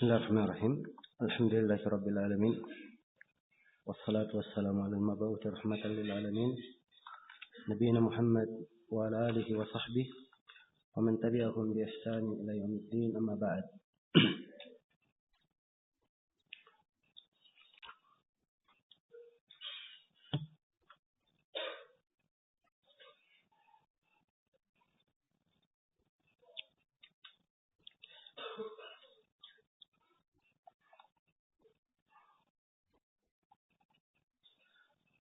Bismillahirrahmanirrahim. Alhamdulillahirabbil alamin. Wassalatu wassalamu ala al-mab'uts rahmatan lil alamin. Nabiyina Muhammad wa ala alihi wa sahbihi wa man tabi'ahum bi ihsan ila yaumiddin, amma ba'd.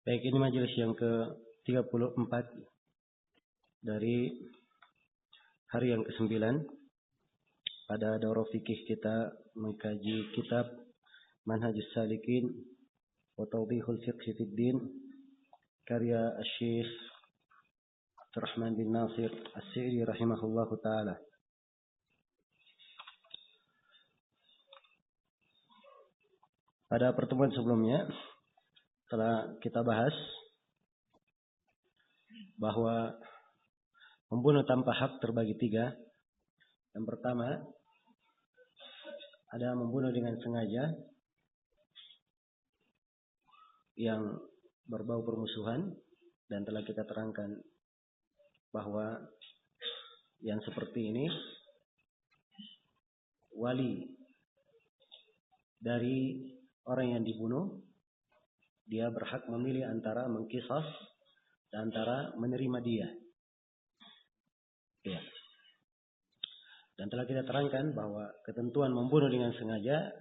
Baik, ini majelis yang ke-34 dari hari yang ke-9 pada daurah fikih kita mengkaji kitab Manhajus Salikin wa Tawdihul Fiqh fid Din karya Asy-Syaikh Abdurrahman bin Nasir As-Sa'di rahimahullahu taala. Pada pertemuan sebelumnya telah kita bahas bahwa membunuh tanpa hak terbagi 3. Yang pertama, ada membunuh dengan sengaja yang berbau permusuhan, dan telah kita terangkan bahwa yang seperti ini wali dari orang yang dibunuh, dia berhak memilih antara mengqisas dan antara menerima dia. Ya. Dan telah kita terangkan bahwa ketentuan membunuh dengan sengaja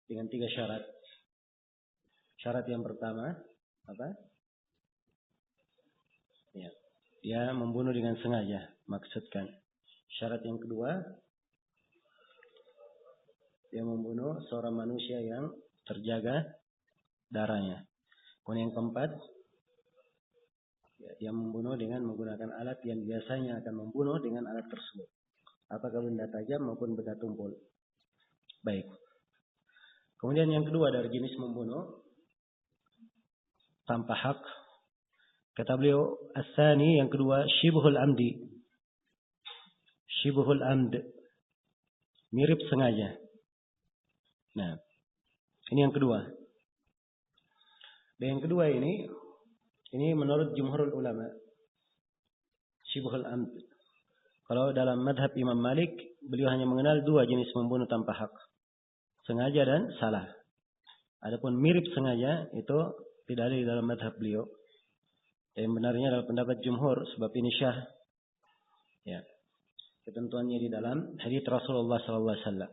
dengan 3 syarat. Syarat yang pertama apa? Ya. Dia membunuh dengan sengaja, maksudkan. Syarat yang kedua, dia membunuh seorang manusia yang terjaga darahnya. Kemudian yang keempat, dia membunuh dengan menggunakan alat yang biasanya akan membunuh dengan alat tersebut, apakah benda tajam maupun benda tumpul. Baik. Kemudian yang kedua dari jenis membunuh tanpa hak, kata beliau as-tsani, yang kedua syibhul amdi. Syibhul amd, mirip sengaja. Nah, ini yang kedua. Dan yang kedua ini menurut jumhurul ulama, syibhul amd. Kalau dalam madhab Imam Malik, beliau hanya mengenal 2 jenis membunuh tanpa hak, sengaja dan salah. Adapun mirip sengaja itu tidak ada di dalam madhab beliau. Dan benarnya adalah pendapat jumhur, sebab ini syah. Ya. Ketentuannya di dalam hadits Rasulullah SAW.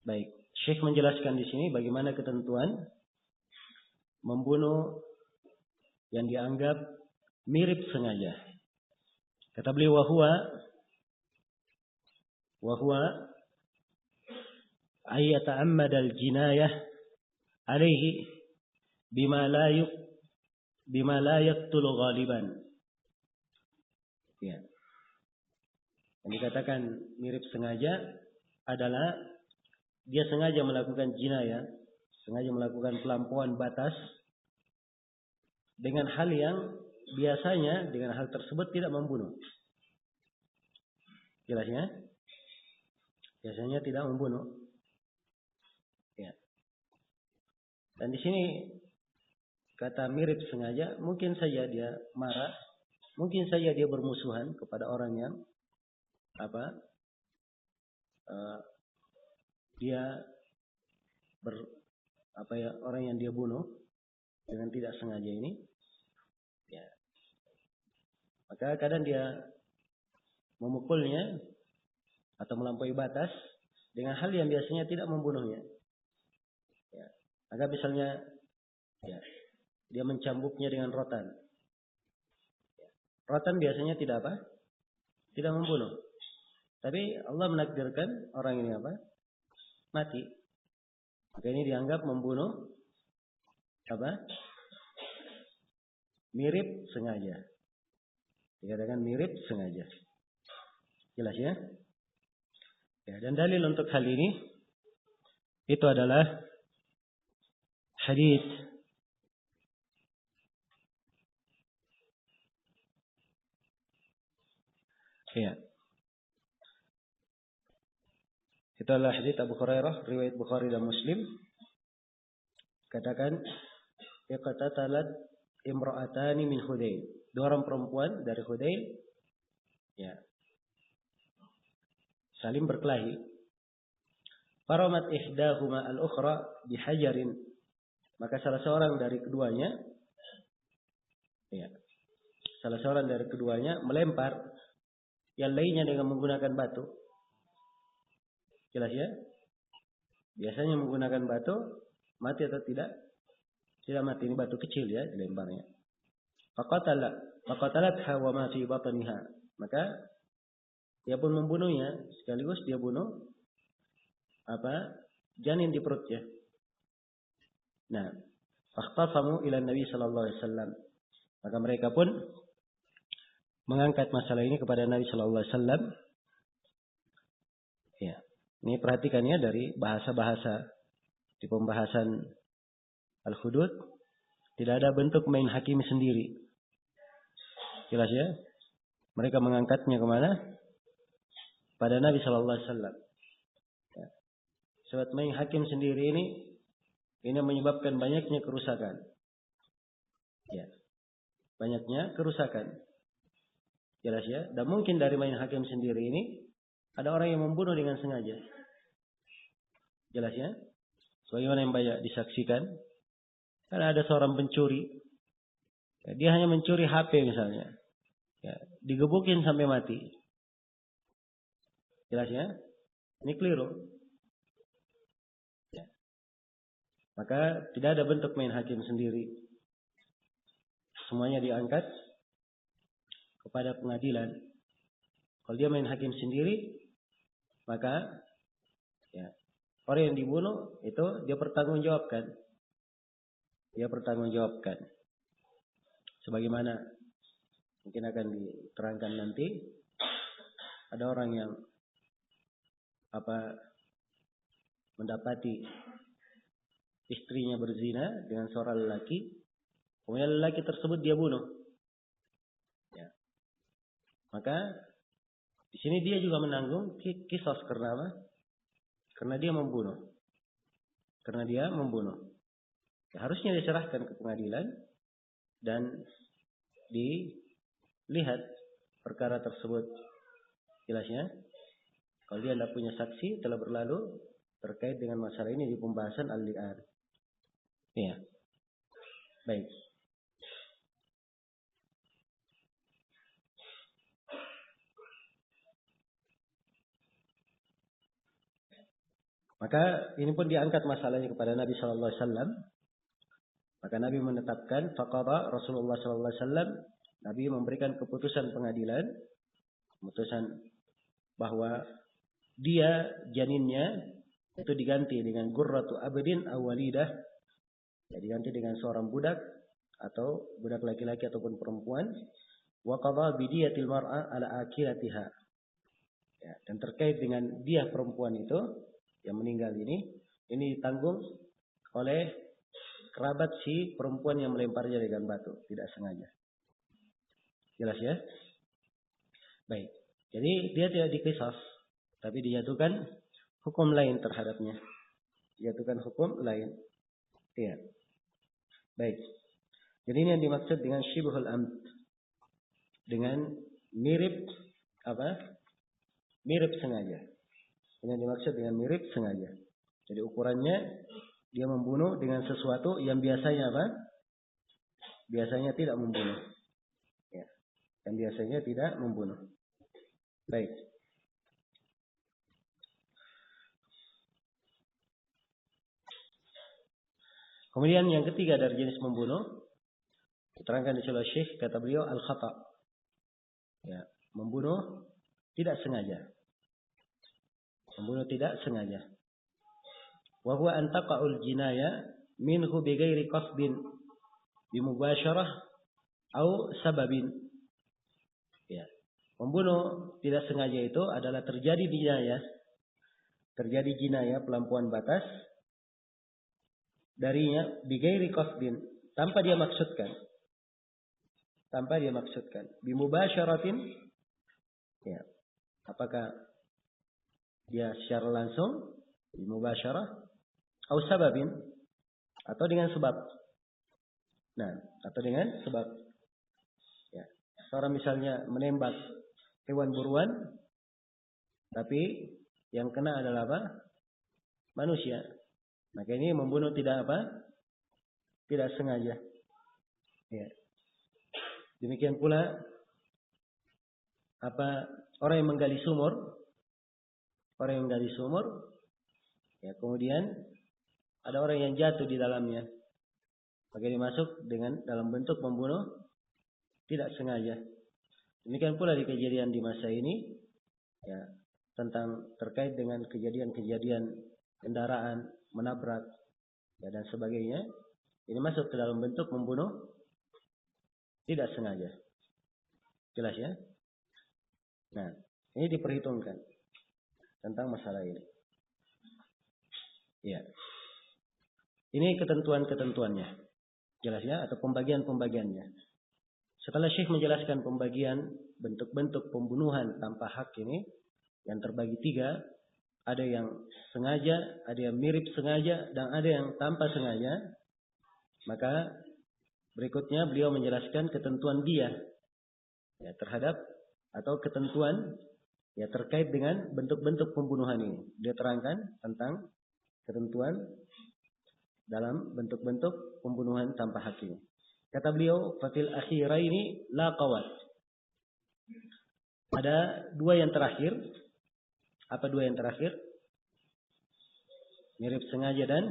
Baik, Syekh menjelaskan di sini bagaimana ketentuan membunuh yang dianggap mirip sengaja. Kata beliau wahwa ay yata'ammad al-jinayah alaihi bima la yaqtul ghaliban. Ya. Yang dikatakan mirip sengaja adalah dia sengaja melakukan jinayah, sengaja melakukan pelampauan batas dengan hal yang biasanya dengan hal tersebut tidak membunuh. Jelasnya? Biasanya tidak membunuh. Ya. Dan di sini kata mirip sengaja, mungkin saja dia marah, mungkin saja dia bermusuhan kepada orang yang orang yang dia bunuh dengan tidak sengaja ini. Ya. Maka kadang dia memukulnya atau melampaui batas dengan hal yang biasanya tidak membunuhnya. Ya. Maka misalnya ya, dia mencambuknya dengan rotan. Ya. Rotan biasanya tidak membunuh. Tapi Allah menakdirkan orang ini mati. Maka ini dianggap membunuh mirip sengaja. Dikatakan mirip sengaja. Jelas ya? Ya, dan dalil untuk hal ini itu adalah hadis ya. Itu adalah hadits Abu Hurairah, riwayat Bukhari dan Muslim. Katakan, iqtatalat imra'atani min Hudayl. Dua orang perempuan dari Hudayl, ya, saling berkelahi. Faramat ihdahuma al-ukhra bihajarin. Maka salah seorang dari keduanya, ya, salah seorang dari keduanya melempar yang lainnya dengan menggunakan batu. Jelas ya? Biasanya menggunakan batu, mati atau tidak? Tidak mati, ini batu kecil ya dilemparnya. Faqatalatha wa ma fi batniha. Maka dia pun membunuhnya, sekaligus dia bunuh janin di perutnya. Nah, fakhtasamu ila Nabi sallallahu alaihi wasallam. Maka mereka pun mengangkat masalah ini kepada Nabi sallallahu alaihi wasallam. Ya. Ini perhatikan ya dari bahasa-bahasa di pembahasan al-hudud, tidak ada bentuk main hakim sendiri. Jelas ya? Mereka mengangkatnya kemana? Pada Nabi sallallahu alaihi wasallam. Ya. Sebab main hakim sendiri ini menyebabkan banyaknya kerusakan. Ya. Banyaknya kerusakan. Jelas ya? Dan mungkin dari main hakim sendiri ini ada orang yang membunuh dengan sengaja. Jelas ya? Sebagaimana yang banyak disaksikan. Karena ada seorang pencuri. Ya, dia hanya mencuri HP misalnya. Ya, digebukin sampai mati. Jelas ya? Ini keliru. Ya. Maka tidak ada bentuk main hakim sendiri. Semuanya diangkat kepada pengadilan. Kalau dia main hakim sendiri, maka ya, orang yang dibunuh itu dia bertanggungjawabkan. Dia bertanggungjawabkan. Sebagaimana mungkin akan diterangkan nanti, ada orang yang mendapati istrinya berzina dengan seorang lelaki, kemudian lelaki tersebut dia bunuh. Ya. Maka di sini dia juga menanggung qisas karena apa? Karena dia membunuh. Karena dia membunuh. Ya, harusnya diserahkan ke pengadilan dan dilihat perkara tersebut. Jelasnya, kalau dia tidak punya saksi telah berlalu terkait dengan masalah ini di pembahasan al-li'an. Ya. Baik. Maka ini pun diangkat masalahnya kepada Nabi sallallahu alaihi wasallam. Maka Nabi menetapkan faqada Rasulullah sallallahu alaihi wasallam, Nabi memberikan keputusan pengadilan, keputusan bahwa dia janinnya itu diganti dengan gurratu abdin aw walidah, ya, diganti dengan seorang budak atau budak laki-laki ataupun perempuan, wa qada bi diyatil mar'a ala akilatiha. Ya, dan terkait dengan dia perempuan itu yang meninggal ini ditanggung oleh kerabat si perempuan yang melemparnya dengan batu, tidak sengaja. Jelas ya? Baik. Jadi dia tidak diqisas, tapi dijatuhkan hukum lain terhadapnya. Dijatuhkan hukum lain. Iya. Baik. Jadi ini yang dimaksud dengan syibhul amd. Dengan mirip mirip sengaja. Ini yang dimaksud dengan mirip sengaja. Jadi ukurannya dia membunuh dengan sesuatu yang biasanya biasanya tidak membunuh. Ya. Yang biasanya tidak membunuh. Baik. Kemudian yang ketiga dari jenis membunuh, diterangkan di sini Syekh, kata beliau al-khata. Ya, membunuh tidak sengaja. Membunuh tidak sengaja. Wa huwa an taqa'ul jinaya minhu bighairi qasdin bimubasyarah au sababin. Ya. Membunuh tidak sengaja itu adalah terjadi jinayah pelampuan batas darinya bighairi qasdin, tanpa dia maksudkan. Bimubasyaratin, ya. Apakah dia secara langsung, mubasyarah, atau sababin, atau dengan sebab. Nah, atau dengan sebab. Ya. Seorang misalnya menembak hewan buruan, tapi yang kena adalah apa? Manusia. Maka ini membunuh tidak apa? Tidak sengaja. Ya. Demikian pula orang yang menggali sumur, ya kemudian ada orang yang jatuh di dalamnya, maka ini masuk dalam bentuk membunuh tidak sengaja. Demikian pula di kejadian di masa ini, ya terkait dengan kejadian-kejadian kendaraan menabrak, ya dan sebagainya, ini masuk ke dalam bentuk membunuh tidak sengaja. Jelas ya? Nah, ini diperhitungkan tentang masalah ini. Ya. Ini ketentuan-ketentuannya. Jelas ya? Atau pembagian-pembagiannya. Setelah Syekh menjelaskan pembagian bentuk-bentuk pembunuhan tanpa hak ini, yang terbagi 3, ada yang sengaja, ada yang mirip sengaja, dan ada yang tanpa sengaja. Maka berikutnya beliau menjelaskan ketentuan dia ya, terhadap atau ketentuan ya terkait dengan bentuk-bentuk pembunuhan ini. Dia terangkan tentang ketentuan dalam bentuk-bentuk pembunuhan tanpa hak ini. Kata beliau, fatil akhiraini la qawat. Ada 2 yang terakhir. Apa 2 yang terakhir? Mirip sengaja dan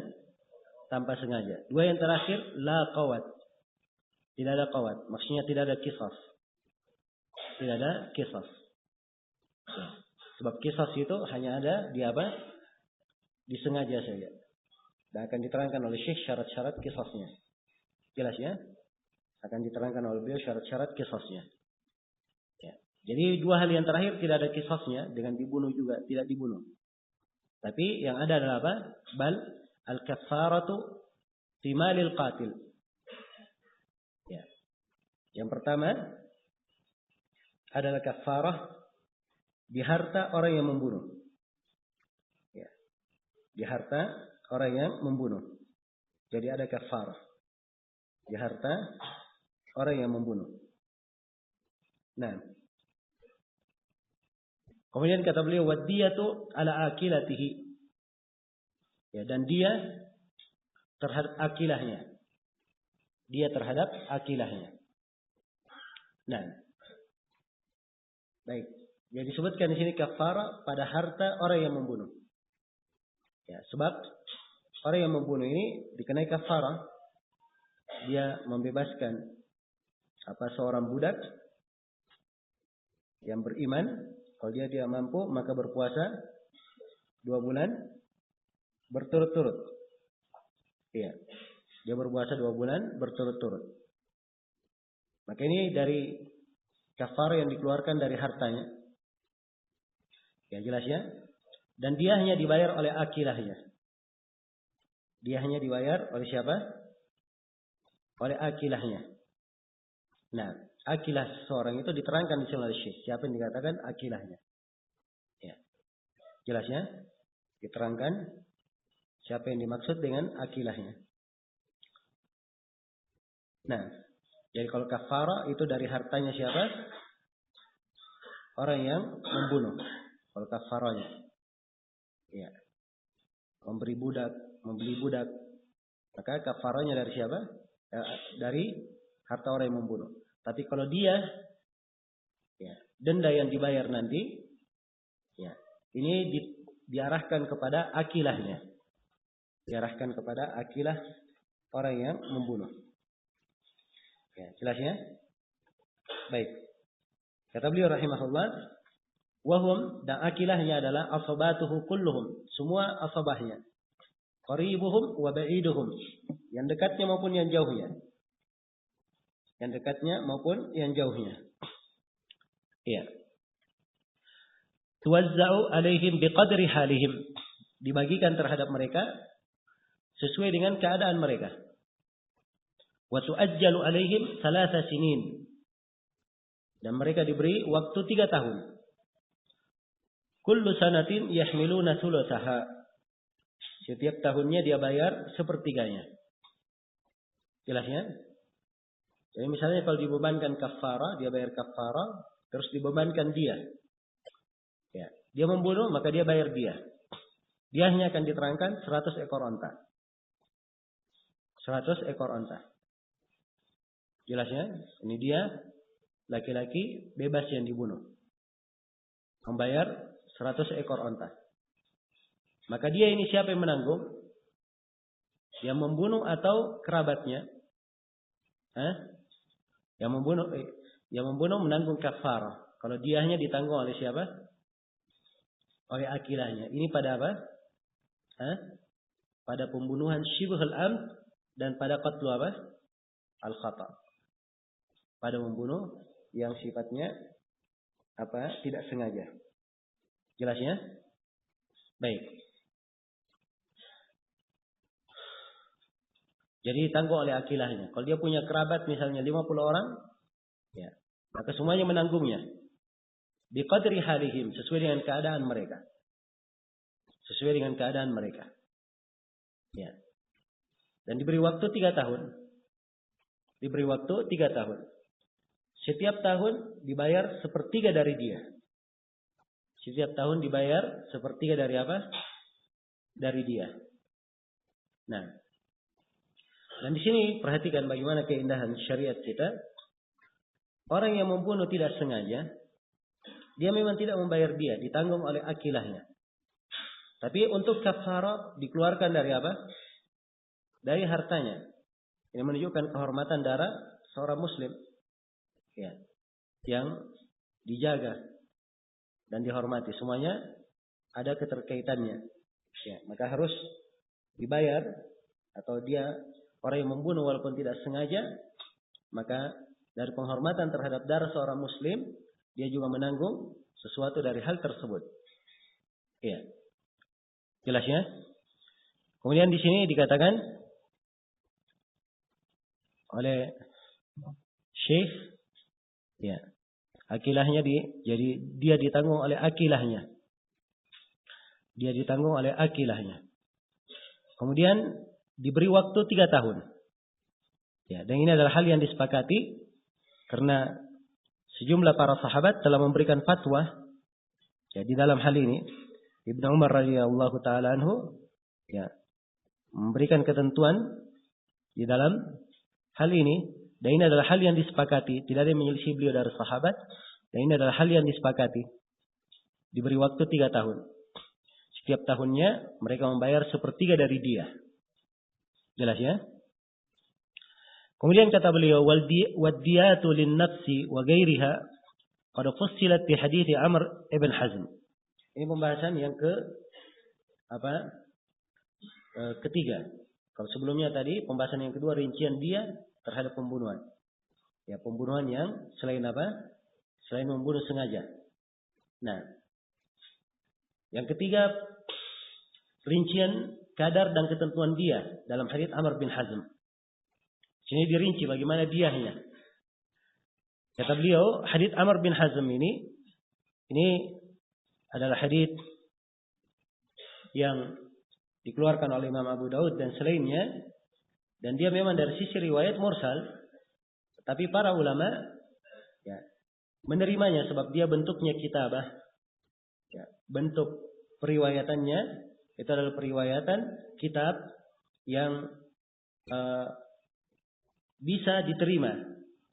tanpa sengaja. 2 yang terakhir la qawat. Tidak ada qawat. Maksudnya tidak ada qisas. Tidak ada qisas. Ya. Sebab qisas itu hanya ada di apa? Disengaja saja. Dan akan diterangkan oleh Syekh syarat-syarat qisasnya. Jelas ya? Akan diterangkan oleh beliau syarat-syarat qisasnya. Ya. Jadi 2 hal yang terakhir tidak ada qisasnya, dengan dibunuh juga tidak dibunuh. Tapi yang ada adalah apa? Bal al-kaffaratu fi malil qatil. Ya. Yang pertama adalah kafarah di harta orang yang membunuh. Ya. Di harta orang yang membunuh. Jadi ada kafarah di harta orang yang membunuh. Nah, kemudian kata beliau wadiyatu ala akilatihi. Ya, dan dia terhadap akilahnya. Dia terhadap akilahnya. Nah, baik. Jadi disebutkan di sini kafarah pada harta orang yang membunuh. Ya, sebab orang yang membunuh ini dikenai kafarah. Dia membebaskan seorang budak yang beriman. Kalau dia mampu, maka berpuasa 2 bulan berturut-turut. Iya. Dia berpuasa 2 bulan berturut-turut. Maka ini dari kafarah yang dikeluarkan dari hartanya. Ya jelas ya. Dan dia hanya dibayar oleh akilahnya. Dia hanya dibayar oleh siapa? Oleh akilahnya. Nah, akilah seseorang itu diterangkan di sini oleh Syekh. Siapa yang dikatakan akilahnya? Ya. Jelas ya? Diterangkan siapa yang dimaksud dengan akilahnya. Nah, jadi kalau kafarah itu dari hartanya siapa? Orang yang membunuh. Kalau kafarahnya. Ya. Membeli budak. Maka kafarahnya dari siapa? Dari harta orang yang membunuh. Tapi kalau dia ya, denda yang dibayar nanti ya, ini diarahkan kepada akilahnya. Diarahkan kepada akilah orang yang membunuh. Ya, jelas ya? Baik. Kata beliau rahimahullah, wahum, dan akilahnya adalah asabatuhu kulluhum, semua asabahnya. Qaribuhum wa ba'iduhum, yang dekatnya maupun yang jauhnya. Yang dekatnya maupun yang jauhnya. Iya. Tuwazza'u alaihim biqadri halihim, dibagikan terhadap mereka sesuai dengan keadaan mereka. Wa tu'ajjalu alaihim 3 sinin, dan mereka diberi waktu 3 tahun. kullu sanatin yahmiluna thulutsaha. Setiap tahunnya dia bayar sepertiganya. Jelas ya? Jadi misalnya kalau dibebankan kafara, dia bayar kafara, terus dibebankan dia. Ya, dia membunuh, maka dia bayar dia. Dia hanya akan diterangkan 100 ekor onta. 100 ekor onta. Jelas ya? Ini dia laki-laki bebas yang dibunuh. Membayar 100 ekor onta. Maka dia ini siapa yang menanggung? Yang membunuh atau kerabatnya? Yang membunuh menanggung kafarah. Kalau dia hanya ditanggung oleh siapa? Oleh akilahnya. Ini pada apa? Pada pembunuhan syibhul amd dan pada qatlu apa? Al-khata. Pada membunuh yang sifatnya apa? Tidak sengaja. Jelas ya? Baik. Jadi ditanggung oleh akilahnya. Kalau dia punya kerabat misalnya 50 orang, ya, maka semuanya menanggungnya. Biqadri halihim, sesuai dengan keadaan mereka. Sesuai dengan keadaan mereka. Ya. Dan diberi waktu 3 tahun. Diberi waktu 3 tahun. Setiap tahun dibayar sepertiga dari dia. Setiap tahun dibayar sepertiga dari apa? Dari dia. Nah, dan di sini perhatikan bagaimana keindahan syariat kita. Orang yang membunuh tidak sengaja, dia memang tidak membayar dia, ditanggung oleh akilahnya. Tapi untuk kafarah dikeluarkan dari apa? Dari hartanya. Ini menunjukkan kehormatan darah seorang muslim. Ya, yang dijaga dan dihormati. Semuanya ada keterkaitannya. Ya, maka harus dibayar atau dia orang yang membunuh walaupun tidak sengaja, maka dari penghormatan terhadap darah seorang muslim, dia juga menanggung sesuatu dari hal tersebut. Iya. Jelas ya? Kemudian di sini dikatakan oleh Syekh, ya, akilahnya jadi dia ditanggung oleh akilahnya. Dia ditanggung oleh akilahnya. Kemudian diberi waktu 3 tahun. Ya, dan ini adalah hal yang disepakati karena sejumlah para sahabat telah memberikan fatwa. Ya, di dalam hal ini Ibnu Umar radhiyallahu taala anhu ya memberikan ketentuan di dalam hal ini, dan ini adalah hal yang disepakati, tidak ada yang menyelisih beliau dari sahabat, dan ini adalah hal yang disepakati. Diberi waktu 3 tahun. Setiap tahunnya mereka membayar sepertiga dari dia. Jelas ya? Kemudian kata beliau, waddiyatu lin-nafsi wa ghairiha qad fussilat bi hadits Amr ibn Hazm. Ini pembahasan yang ketiga. Kalau sebelumnya tadi pembahasan yang kedua rincian dia terhadap pembunuhan. Ya, pembunuhan yang selain apa? Selain membunuh sengaja. Nah, yang ketiga rincian kadar dan ketentuan dia dalam hadits Amr bin Hazm. Sini dirinci bagaimana diahnya. Kata beliau, hadits Amr bin Hazm ini adalah hadits yang dikeluarkan oleh Imam Abu Daud dan selainnya, dan dia memang dari sisi riwayat mursal, tapi para ulama ya menerimanya sebab dia bentuknya kitabah. Ya, bentuk periwayatannya itu adalah periwayatan kitab yang bisa diterima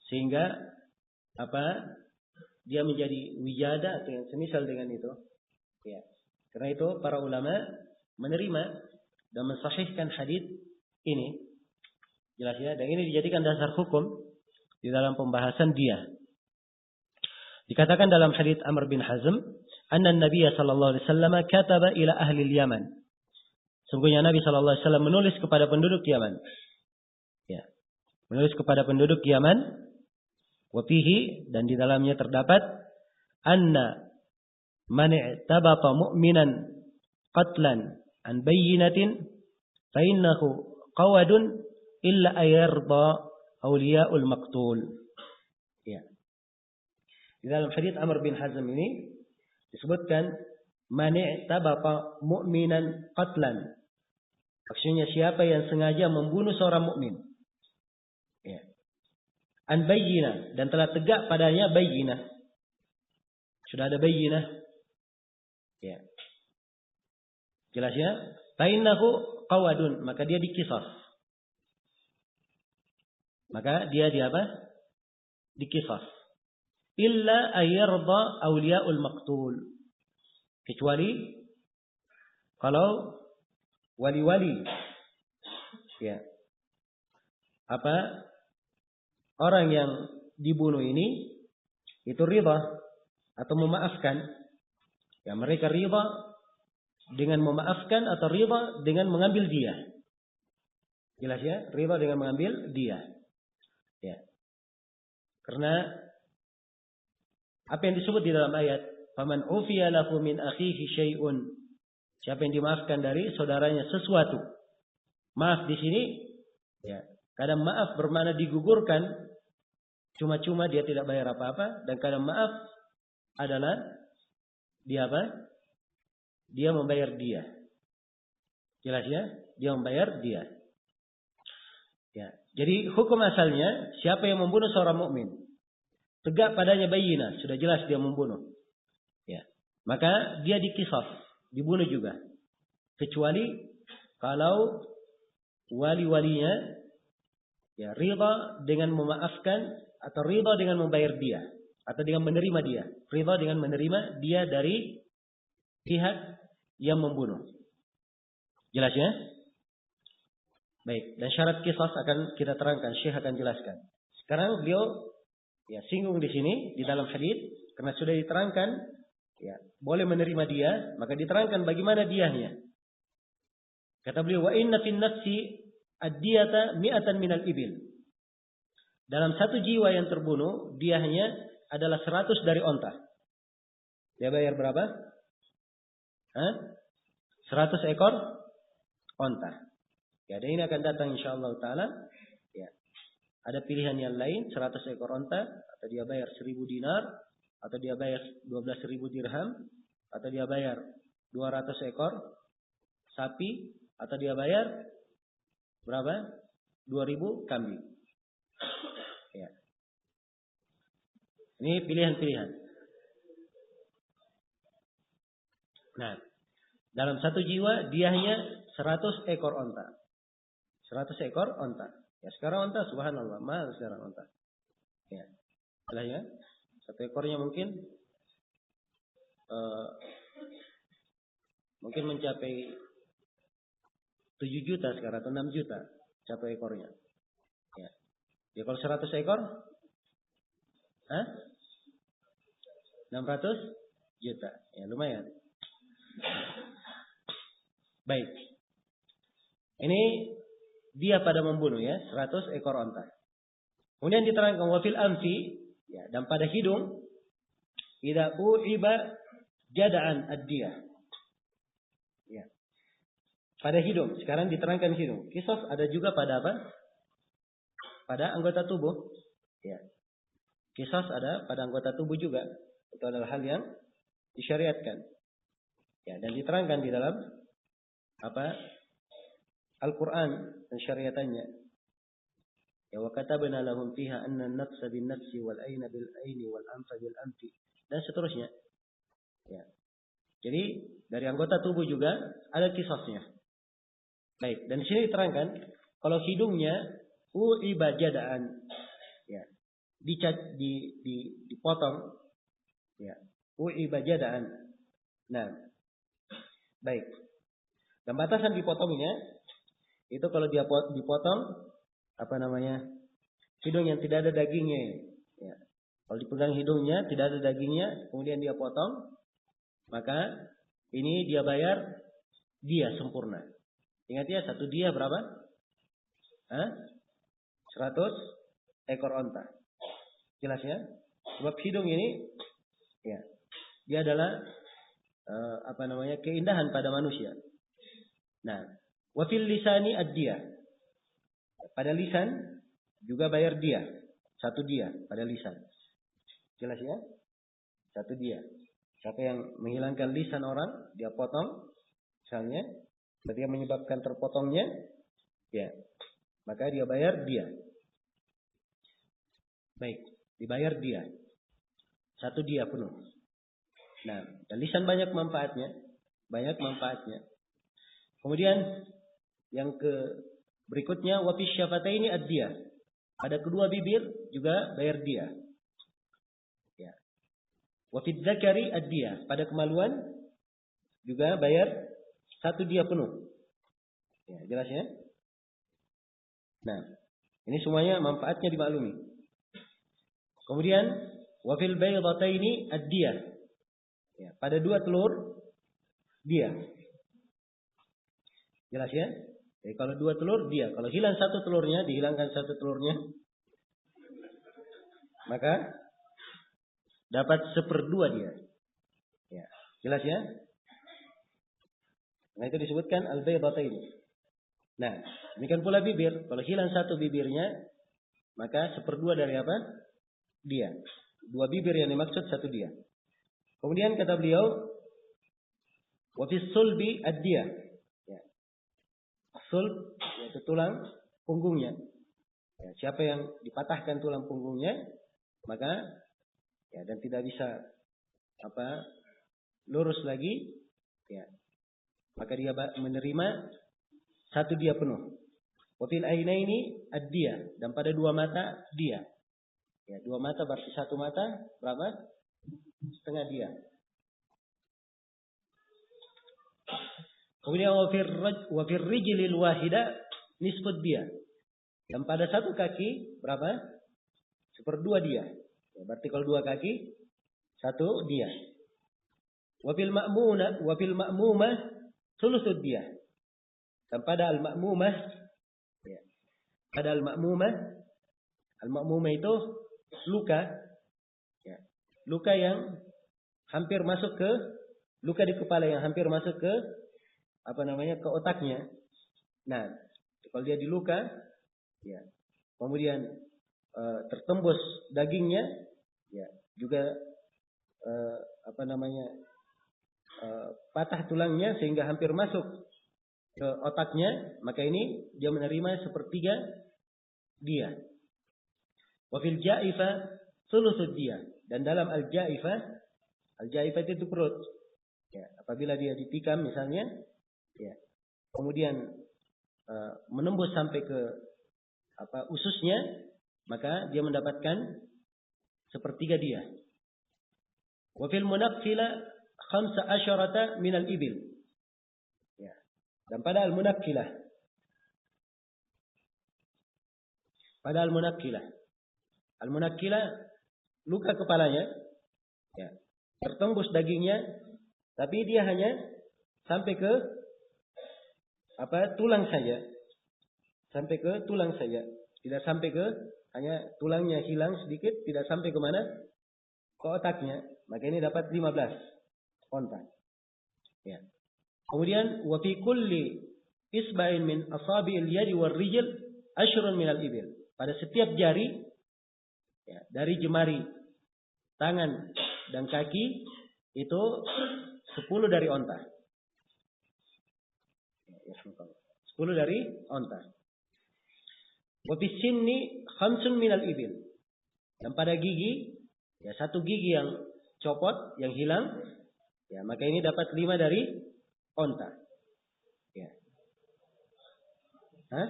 sehingga dia menjadi wijada atau yang semisal dengan itu. Ya. Karena itu para ulama menerima dan mensahihkan hadits ini. Jelas ya, dan ini dijadikan dasar hukum di dalam pembahasan dia. Dikatakan dalam hadits Amr bin Hazm, anna Nabi sallallahu alaihi wasallam kataba ila ahli Yaman. Sungguhnya Nabi sallallahu alaihi wasallam menulis kepada penduduk Yaman. Ya. Menulis kepada penduduk Yaman, wa fihi, dan di dalamnya terdapat anna man i'tabata mu'minan qatlan an bayyinatin fa innahu qawadun illa ayarda awliya'ul maqtul. Ya. Di dalam hadits Amr bin Hazm ini disebutkan Man i'tabata mu'minan qatlan. Maksudnya siapa yang sengaja membunuh seorang mukmin. Ya. An bayyinah, dan telah tegak padanya bayyinah. Sudah ada bayyinah. Ya. Jelas ya? Fainnahu qawadun, maka dia dikisas. Maka dia di apa? Dikisas. Illa ayyarda awliyaul maqtul. Kecuali kalau wali-wali, ya, apa, orang yang dibunuh ini itu ridha atau memaafkan. Ya, mereka ridha dengan memaafkan atau ridha dengan mengambil dia. Jelas ya? Ridha dengan mengambil dia. Ya. Karena apa yang disebut di dalam ayat, "Faman ufiya lahu min akhihi syai'un." Siapa yang dimaafkan dari saudaranya sesuatu. Maaf di sini, ya, kadang maaf bermakna digugurkan, cuma-cuma dia tidak bayar apa-apa, dan kadang maaf adalah dia apa? Dia membayar dia. Jelas ya? Dia membayar dia. Ya. Jadi hukum asalnya, siapa yang membunuh seorang mukmin, tegak padanya bayyinah, sudah jelas dia membunuh. Ya. Maka dia dikisas, dibunuh juga. Kecuali kalau wali-walinya, ya, ridha dengan memaafkan atau ridha dengan membayar dia atau dengan menerima dia. Ridha dengan menerima dia dari pihak yang membunuh. Jelas ya? Baik, dan syarat kisas akan kita terangkan, Syekh akan jelaskan. Sekarang beliau, ya, singgung di sini di dalam hadis karena sudah diterangkan, ya, boleh menerima dia, maka diterangkan bagaimana diahnya. Kata beliau, wa inna fin nafsi ad-diyata mi'atan minal ibil. Dalam satu jiwa yang terbunuh, diahnya adalah 100 dari onta. Dia bayar berapa? 100 ekor onta. Ya, dan ini akan datang insyaallah taala. Ya. Ada pilihan yang lain, 100 ekor onta, atau dia bayar 1000 dinar, atau dia bayar 12.000 dirham, atau dia bayar 200 ekor sapi, atau dia bayar berapa? 2000 kambing. Ya. Ini pilihan-pilihan. Nah, dalam satu jiwa diahnya 100 ekor onta. 100 ekor onta. Ya, sekarang onta subhanallah, mahal sekarang onta. Ya. Jelas ya? Satu ekornya mungkin mencapai 7 juta sekarang atau 6 juta satu ekornya. Ya. Ya, kalau 100 ekor 600 juta. Ya, lumayan. Baik. Ini dia pada membunuh, ya, 100 ekor onta. Kemudian diterangkan wafil anfi, ya, dan pada hidung, idza u'iba jada'an ad-diyah. Ya. Pada hidung, sekarang diterangkan hidung. Qisas ada juga pada apa? Pada anggota tubuh. Ya. Qisas ada pada anggota tubuh juga. Itu adalah hal yang disyariatkan. Ya, dan diterangkan di dalam apa? Al-Quran dan syariatannya. Ya, wa katabna lahum fiha anna an-nafsa bin-nafsi wal 'aina bil-'aini wal anfa bil-anfi, dan seterusnya. Ya. Jadi dari anggota tubuh juga ada qisasnya. Baik, dan di sini diterangkan kalau hidungnya u'iba jada'an, ya, dipotong, ya, u'iba jada'an. Nah, baik. Dan batasan dipotongnya itu kalau dia dipotong apa namanya? Hidung yang tidak ada dagingnya. Ya. Kalau dipegang hidungnya tidak ada dagingnya, kemudian dia potong, maka ini dia bayar dia sempurna. Ingat ya, satu dia berapa? 100 ekor onta. Jelas ya? Sebab hidung ini, ya, dia adalah keindahan pada manusia. Nah, wafil lisani ad-diyah. Pada lisan juga bayar dia. Satu dia pada lisan. Jelas ya? Satu dia. Siapa yang menghilangkan lisan orang, dia potong, misalnya, ketika menyebabkan terpotongnya, ya, maka dia bayar dia. Baik, dibayar dia. Satu dia penuh. Nah, dan lisan banyak manfaatnya. Banyak manfaatnya. Kemudian, yang berikutnya, wa fi syafataini ad-diyah. Pada kedua bibir juga bayar dia. Ya. Wa fi dzakari ad-diyah. Pada kemaluan juga bayar satu dia penuh. Ya, jelas ya? Nah, ini semuanya manfaatnya dimaklumi. Kemudian wa fil baydataini ad-diyah. Ya, pada dua telur dia. Jelas ya? Jadi kalau dua telur dia, kalau hilang satu telurnya, dihilangkan satu telurnya, maka dapat 1/2 dia. Ya, jelas ya? Nah, itu disebutkan al-baydataini. Nah, demikian pula bibir. Kalau hilang satu bibirnya, maka 1/2 dari apa? Dia. Dua bibir yang dimaksud, satu dia. Kemudian kata beliau, wa fis sulbi ad-diyah. Ya. Sulb yaitu tulang punggungnya. Ya, siapa yang dipatahkan tulang punggungnya, maka ya, dan tidak bisa lurus lagi, ya, maka dia menerima satu dia penuh. Wa fil ainaini ad-diyah, dan pada dua mata dia. Ya, dua mata berarti satu mata berapa? Setengah dia. Kemudian wa fir rijlil wahida nisfud dia. Dan pada satu kaki berapa? 1/2 dia. Ya, berarti kalau dua kaki satu dia. Wa fil ma'mumah sulusud dia. Dan pada al-ma'mumah, ya, pada al-ma'mumah itu luka, ya, luka yang hampir masuk ke, luka di kepala yang hampir masuk ke ke otaknya. Nah, kalau dia diluka, ya, kemudian tertembus dagingnya, ya, juga patah tulangnya sehingga hampir masuk ke otaknya, maka ini dia menerima 1/3 dia. Wa fil ja'ifa thulutsud dia. Dan dalam al-ja'ifah itu perut. Ya, apabila dia ditikam misalnya, ya, kemudian menembus sampai ke ususnya, maka dia mendapatkan 1/3 dia. Wa fil munaqqila 15 min al-ibil. Ya. Dan pada al-munaqqilah, al-munaqqilah luka kepalanya, ya, tertembus dagingnya, tapi dia hanya sampai ke tulang saja. Sampai ke tulang saja. Tidak sampai ke, hanya tulangnya hilang sedikit, tidak sampai ke mana? Ke otaknya. Maka ini dapat 15 onta. Ya. Kemudian wa fi kulli isba'in min asabi'il yadi war rijl ashrun min al-ibil. Pada setiap jari, ya, dari jemari tangan dan kaki itu 10 dari onta. 10 dari onta. Wa fi sinni 5 min al-ibil. Dan pada gigi, ya, satu gigi yang copot, yang hilang, ya, maka ini dapat 5 dari onta. Ya. Hah?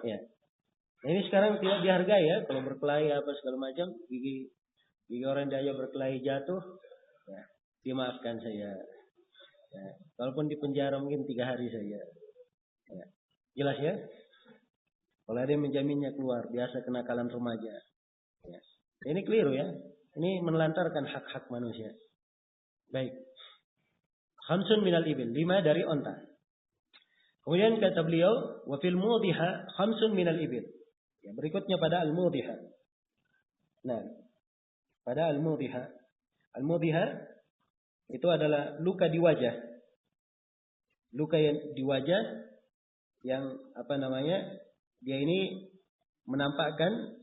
Ya. Nah, ini sekarang tidak dihargai ya, kalau berkelahi apa segala macam, gigi orang daya berkelahi jatuh, ya, dimaafkan saya. Ya. Walaupun di penjara mungkin 3 hari saja. Ya. Jelas ya? Kalau ada yang menjaminnya keluar, biasa kenakalan remaja. Ya. Ini keliru ya. Ini menelantarkan hak-hak manusia. Baik. 5 minal ibil, 5 dari onta. Kemudian kata beliau, wa fil mudhiha 5 minal ibil. Ya, berikutnya pada al-mudhiha. Nah, pada al-mudhiha. Al-mudhiha itu adalah luka di wajah. Luka yang di wajah yang dia ini menampakkan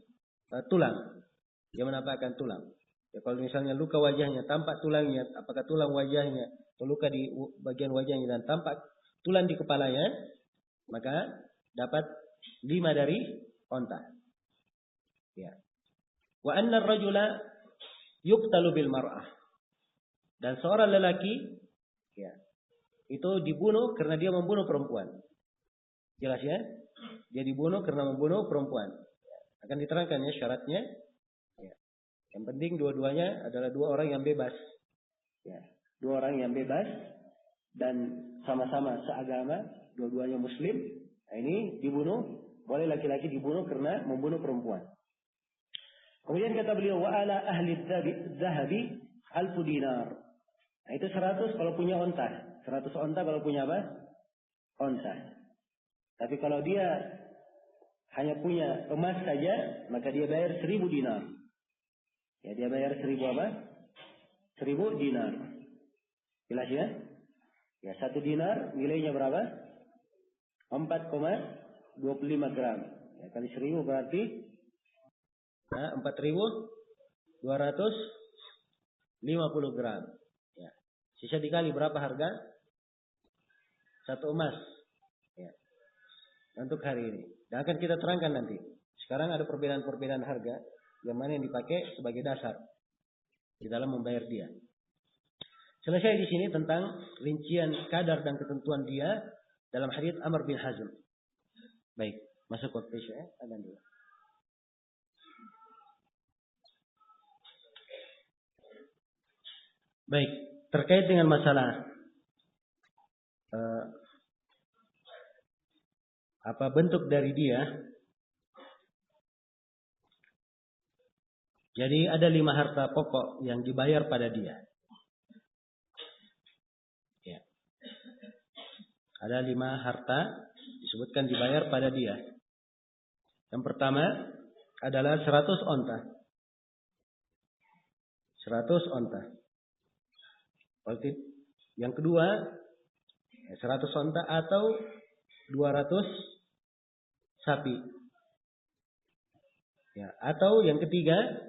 tulang. dia menampakkan tulang. Ya, kalau misalnya luka wajahnya tampak tulangnya, apakah tulang wajahnya atau luka di bagian wajahnya dan tampak tulang di kepalanya, maka dapat 5 dari onta. Ya. Wa anna ar-rajula yuqtalu bil mar'ah. Dan seorang lelaki ya, itu dibunuh karena dia membunuh perempuan. Jelas ya? Dia dibunuh karena membunuh perempuan. Akan diterangkan ya syaratnya. Ya. Yang penting dua-duanya adalah 2 orang yang bebas. Ya. 2 orang yang bebas dan sama-sama seagama, dua-duanya muslim. Nah, ini dibunuh, boleh laki-laki dibunuh karena membunuh perempuan. Kemudian kata beliau, wa ala ahli dzahabi 1000 dinar. Nah, itu 100 kalau punya onta. 100 onta kalau punya apa? Onta. Tapi kalau dia hanya punya emas saja, maka dia bayar 1000 dinar. Ya, dia bayar 1000 apa? 1000 dinar. Jelas ya? Ya, 1 dinar nilainya berapa? 4,25 gram. Ya, kali 1000 berarti 4.250 gram. Ya. Sisa dikali berapa harga? 1 emas. Ya. Untuk hari ini. Dan akan kita terangkan nanti. Sekarang ada perbedaan-perbedaan harga yang mana yang dipakai sebagai dasar di dalam membayar dia. Selesai di sini tentang rincian kadar dan ketentuan dia dalam hadits Amr bin Hazm. Baik, masuk waktu ya. Ada dulu. Baik, terkait dengan masalah apa bentuk dari dia. Jadi ada 5 harta pokok yang dibayar pada dia. Ya. Ada 5 harta disebutkan dibayar pada dia. Yang pertama adalah 100 onta. 100 onta. Yang kedua 100 onta atau 200 sapi. Ya, atau yang ketiga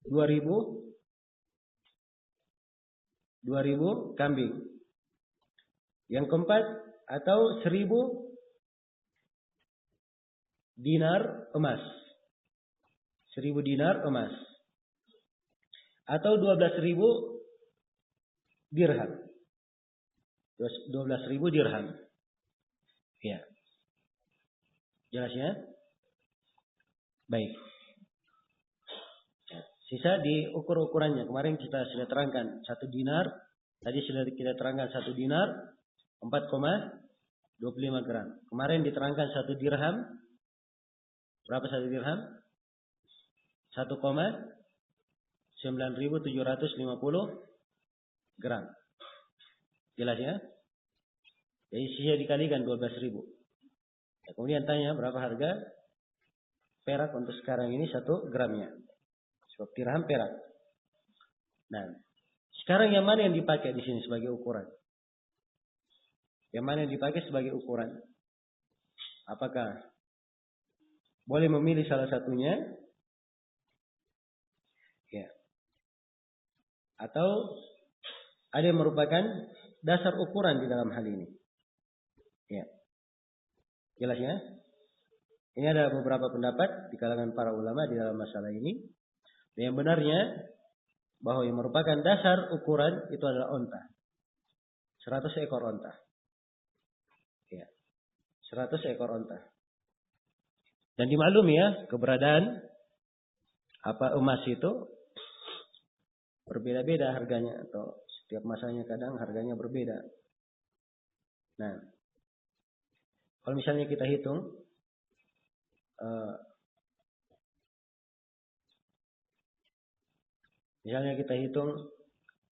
2000 kambing. Yang keempat atau 1000 dinar emas. 1000 dinar emas. Atau 12.000 dirham. 12.000 dirham. Ya. Jelas ya? Baik. Sisa diukur ukurannya. Kemarin kita sudah terangkan 1 dinar. Tadi sudah kita terangkan 1 dinar 4,25 gram. Kemarin diterangkan 1 dirham. Berapa 1 dirham? 1,9750 gram. Jelas ya? Jadi sisa dikalikan 12.000. Ya, kemudian tanya berapa harga perak untuk sekarang ini 1 gramnya. Sebab dirham perak. Nah, sekarang yang mana yang dipakai di sini sebagai ukuran? Yang mana yang dipakai sebagai ukuran? Apakah boleh memilih salah satunya? Ya. Atau ada yang merupakan dasar ukuran di dalam hal ini? Ya. Jelas ya? Ini ada beberapa pendapat di kalangan para ulama di dalam masalah ini. Yang benarnya bahwa yang merupakan dasar ukuran itu adalah onta. 100 ekor onta. Ya. 100 ekor onta. Dan dimaklumi ya, keberadaan emas itu berbeda-beda harganya atau setiap masanya kadang harganya berbeda. Nah, kalau misalnya kita hitung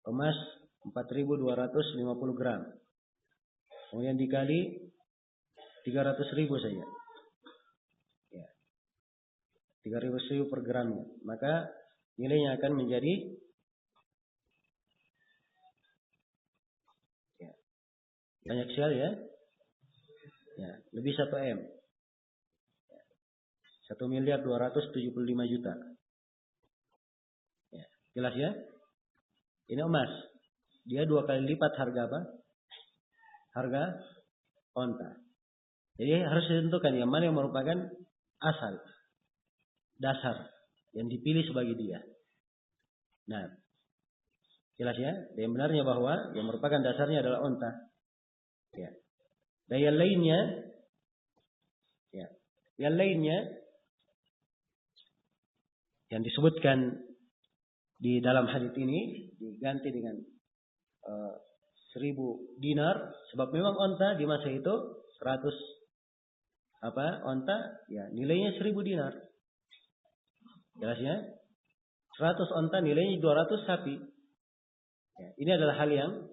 emas 4.250 gram. Kemudian dikali 300.000 saja. Ya. 300.000 per gramnya. Maka nilainya akan menjadi banyak sekali ya. Ya, lebih 1 M. 1.275.000.000. Jelas ya? Ini emas. Dia 2 kali lipat harga apa? Harga onta. Jadi harus ditentukan yang mana yang merupakan asal, dasar yang dipilih sebagai dia. Nah, jelas ya? Dan benarnya bahwa yang merupakan dasarnya adalah onta. Ya. Dan yang lainnya, ya, yang lainnya yang disebutkan di dalam hadits ini diganti dengan 1000 dinar, sebab memang onta di masa itu 100 onta, ya nilainya 1000 dinar. Jelas ya? 100 onta nilainya 200 sapi. Ya, ini adalah hal yang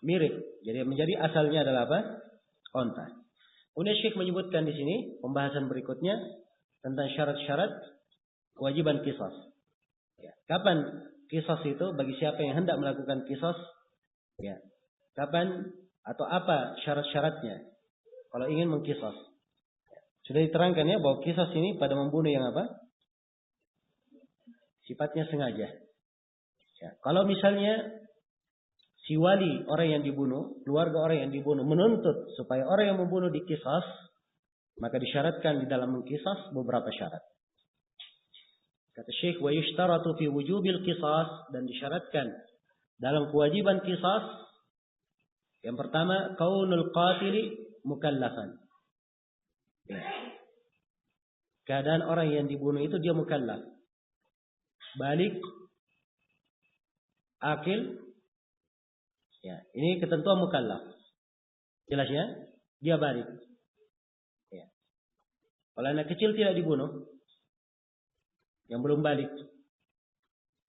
mirip. Jadi menjadi asalnya adalah apa? Onta. Kemudian Syekh menyebutkan di sini pembahasan berikutnya tentang syarat-syarat kewajiban qisas. Ya, kapan qisas itu bagi siapa yang hendak melakukan qisas? Ya, kapan atau apa syarat-syaratnya kalau ingin mengqisas? Sudah diterangkan ya bahwa qisas ini pada membunuh yang apa? Sifatnya sengaja. Ya, kalau misalnya si wali orang yang dibunuh, keluarga orang yang dibunuh menuntut supaya orang yang membunuh diqisas, maka disyaratkan di dalam mengqisas beberapa syarat. Kata Syekh, wa yushtaratu fi wujubil qisas, dan disyaratkan dalam kewajiban qisas yang pertama kaunul qatili mukallafan. Ya. Keadaan orang yang dibunuh itu dia mukallaf. Balik, akil. Ya, ini ketentuan mukallaf. Jelas ya? Dia balik. Ya. Kalau anak kecil tidak dibunuh, yang belum balik,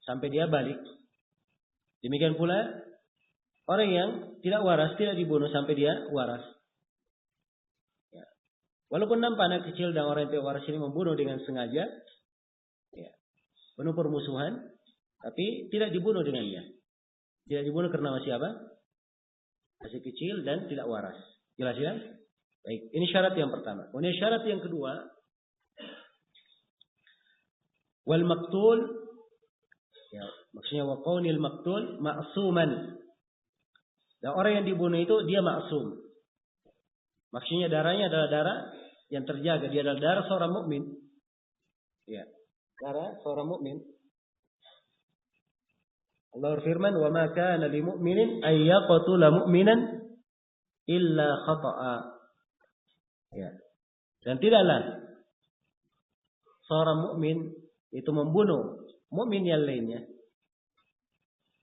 sampai dia balik. Demikian pula orang yang tidak waras tidak dibunuh sampai dia waras. Ya. Walaupun nampak anak kecil dan orang yang tidak waras ini membunuh dengan sengaja, ya, penuh permusuhan, tapi tidak dibunuh dengannya. Tidak dibunuh karena masih apa? Masih kecil dan tidak waras. Jelas ya? Baik, ini syarat yang pertama. Kemudian syarat yang kedua, wal maqtul, ya, maksudnya wa qaunil maqtul ma'suman. Dan orang yang dibunuh itu dia maksum. Maksudnya darahnya adalah darah yang terjaga, dia adalah darah seorang mukmin. Ya, darah seorang mukmin. Allah berfirman, "Wa ma kana lil mu'minin ay yaqtula mu'minan illa khata'a." Ya. Dan tidaklah seorang mukmin itu membunuh mukmin yang lainnya.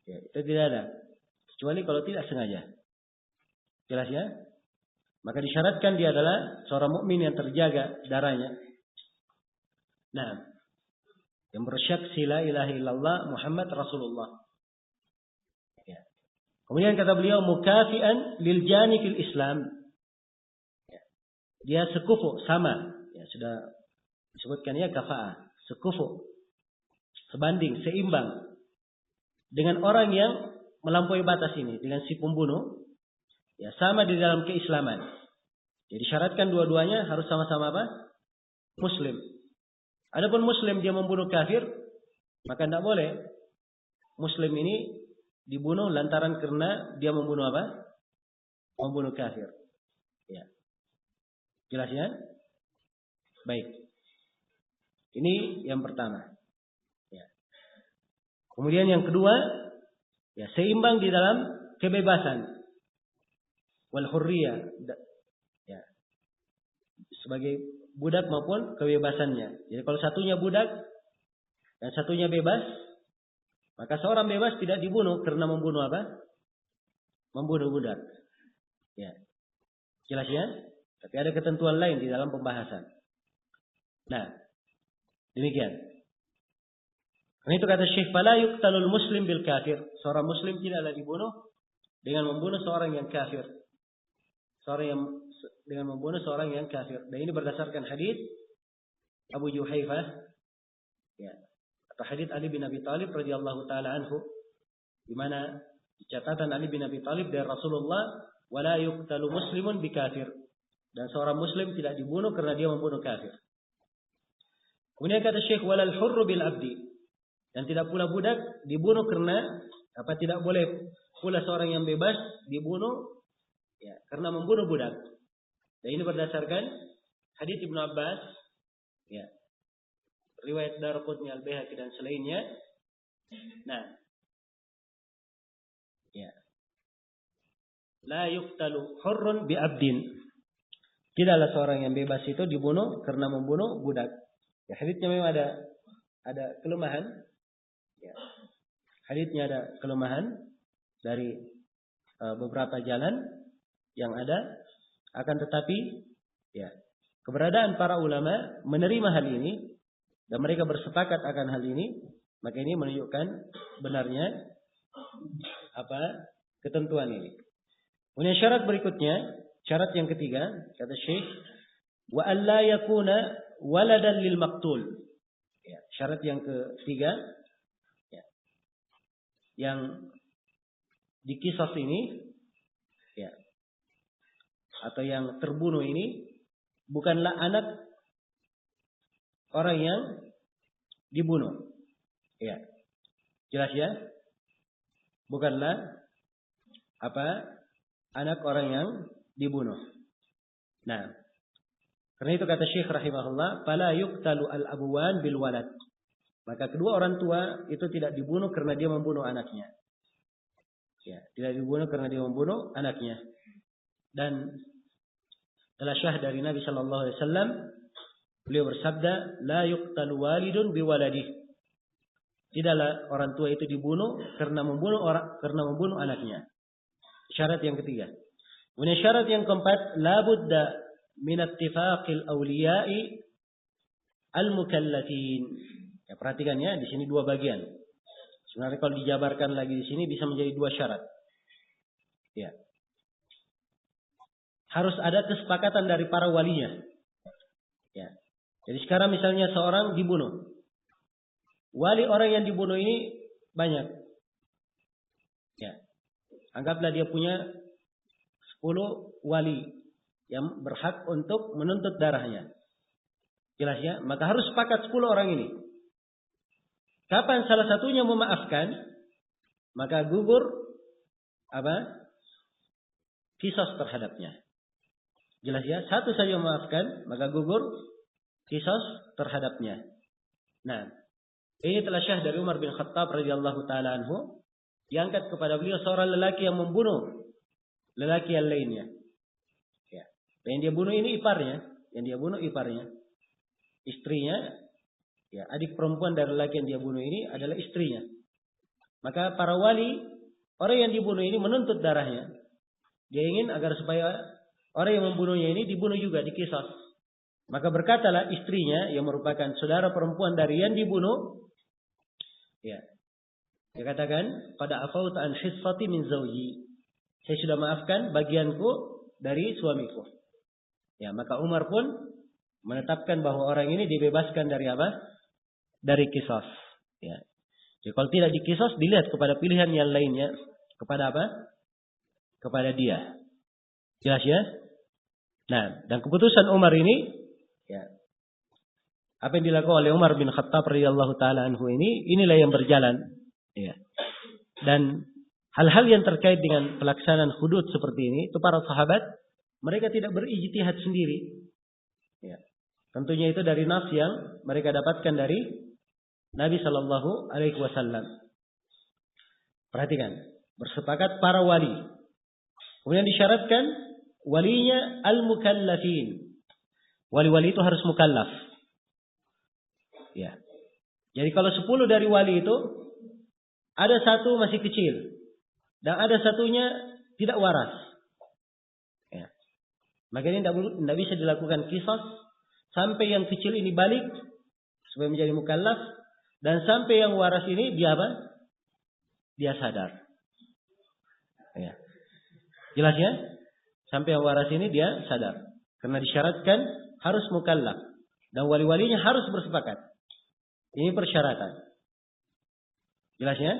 Ya, itu tidak ada. Kecuali kalau tidak sengaja. Jelas ya? Maka disyaratkan dia adalah seorang mukmin yang terjaga darahnya. Nah, yang bersaksi la ilaha illallah Muhammad Rasulullah. Ya. Kemudian kata beliau mukafian lil jani fil Islam. Ya. Dia sekufu, sama. Ya, sudah disebutkan ya kafa'ah, sekufu. Sebanding, seimbang dengan orang yang melampaui batas ini, dengan si pembunuh, ya sama di dalam keislaman. Jadi syaratkan dua-duanya harus sama-sama apa? Muslim. Adapun Muslim dia membunuh kafir, maka tidak boleh Muslim ini dibunuh lantaran karena dia membunuh apa? Membunuh kafir. Ya. Jelas ya? Baik. Ini yang pertama. Ya. Kemudian yang kedua, ya seimbang di dalam kebebasan. Wal hurriyah, ya, sebagai budak maupun kebebasannya. Jadi kalau satunya budak dan satunya bebas, maka seorang bebas tidak dibunuh karena membunuh apa? Membunuh budak. Ya. Jelas ya? Tapi ada ketentuan lain di dalam pembahasan. Nah, demikian. Karena itu kata Syekh, fala yuqtalul muslim bil kafir. Seorang muslim tidaklah dibunuh dengan membunuh seorang yang kafir. Dengan membunuh seorang yang kafir. Dan ini berdasarkan hadis Abu Juhaifah, ya, atau hadis Ali bin Abi Thalib radhiyallahu taala anhu, di mana catatan Ali bin Abi Thalib dari Rasulullah, wala yuqtalu muslimun bi kafir. Dan seorang muslim tidak dibunuh karena dia membunuh kafir. Kemudian kata Syekh, walal hurru bil abdi. Dan tidak pula budak dibunuh karena tidak boleh pula seorang yang bebas dibunuh karena membunuh budak. Dan ini berdasarkan hadits Ibnu Abbas, riwayat Daraqutni, Al-Baihaqi dan selainnya. Nah, la yuqtalu hurrun bi abdin. Tidaklah seorang yang bebas itu dibunuh karena membunuh budak. Haditsnya memang ada kelemahan. Haditsnya ada kelemahan dari beberapa jalan yang ada, akan tetapi keberadaan para ulama menerima hal ini dan mereka bersepakat akan hal ini, maka ini menunjukkan benarnya ketentuan ini. Kemudian syarat berikutnya, syarat yang ketiga, kata Syekh, wa alla yakuna waladan lil maqtul. Syarat yang ketiga, yang dikisas ini, atau yang terbunuh ini, bukanlah anak orang yang dibunuh. Jelas ya? Bukanlah anak orang yang dibunuh. Nah, karena itu kata Syekh rahimahullah, fala yuqtalu al-abuwan bil walad. Maka kedua orang tua itu tidak dibunuh karena dia membunuh anaknya. Tidak dibunuh karena dia membunuh anaknya. Dan telah syah dari Nabi sallallahu alaihi wasallam, beliau bersabda, la yuqtalu walidun bi waladih. Tidaklah orang tua itu dibunuh karena membunuh anaknya. Syarat yang ketiga. Kemudian syarat yang keempat, la budda min ittifaqil awliya'i al-mukallafin. Perhatikan ya, di sini dua bagian. Sebenarnya kalau dijabarkan lagi di sini bisa menjadi dua syarat. Harus ada kesepakatan dari para walinya. Jadi sekarang misalnya seorang dibunuh. Wali orang yang dibunuh ini banyak. Anggaplah dia punya 10 wali yang berhak untuk menuntut darahnya. Jelas ya? Maka harus sepakat 10 orang ini. Kapan salah satunya memaafkan, maka gugur qisas terhadapnya. Jelas ya? Satu saja memaafkan, maka gugur qisas terhadapnya. Nah, ini telah syah dari Umar bin Khattab radhiyallahu taala anhu, diangkat kepada beliau seorang lelaki yang membunuh lelaki yang lainnya. Dan yang dia bunuh ini iparnya. Istrinya, adik perempuan dari lelaki yang dia bunuh ini adalah istrinya. Maka para wali, orang yang dibunuh ini menuntut darahnya. Dia ingin agar supaya orang yang membunuhnya ini dibunuh juga, dikisas. Maka berkatalah istrinya yang merupakan saudara perempuan dari yang dibunuh, dia katakan, pada afauta an hissati min zawji. Saya sudah maafkan bagianku dari suamiku. Maka Umar pun menetapkan bahwa orang ini dibebaskan dari dari qisas. Jadi kalau tidak dikisas, dilihat kepada pilihan yang lainnya, kepada kepada dia. Jelas ya? Nah, dan keputusan Umar ini, apa yang dilakukan oleh Umar bin Khattab radhiyallahu taala anhu inilah yang berjalan. Dan hal-hal yang terkait dengan pelaksanaan hudud seperti ini, itu para sahabat mereka tidak berijtihad sendiri. Tentunya itu dari nas yang mereka dapatkan dari Nabi sallallahu alaihi wasallam. Perhatikan, bersepakat para wali. Kemudian disyaratkan walinya al-mukallafin. Wali-wali itu harus mukallaf. Jadi kalau 10 dari wali itu ada satu masih kecil dan ada satunya tidak waras. Maka ini tidak bisa dilakukan qisas sampai yang kecil ini balik supaya menjadi mukallaf, dan sampai yang waras ini dia sadar. Jelas ya? Sampai yang waras ini dia sadar. Karena disyaratkan harus mukallaf dan wali-walinya harus bersepakat. Ini persyaratan. Jelas ya?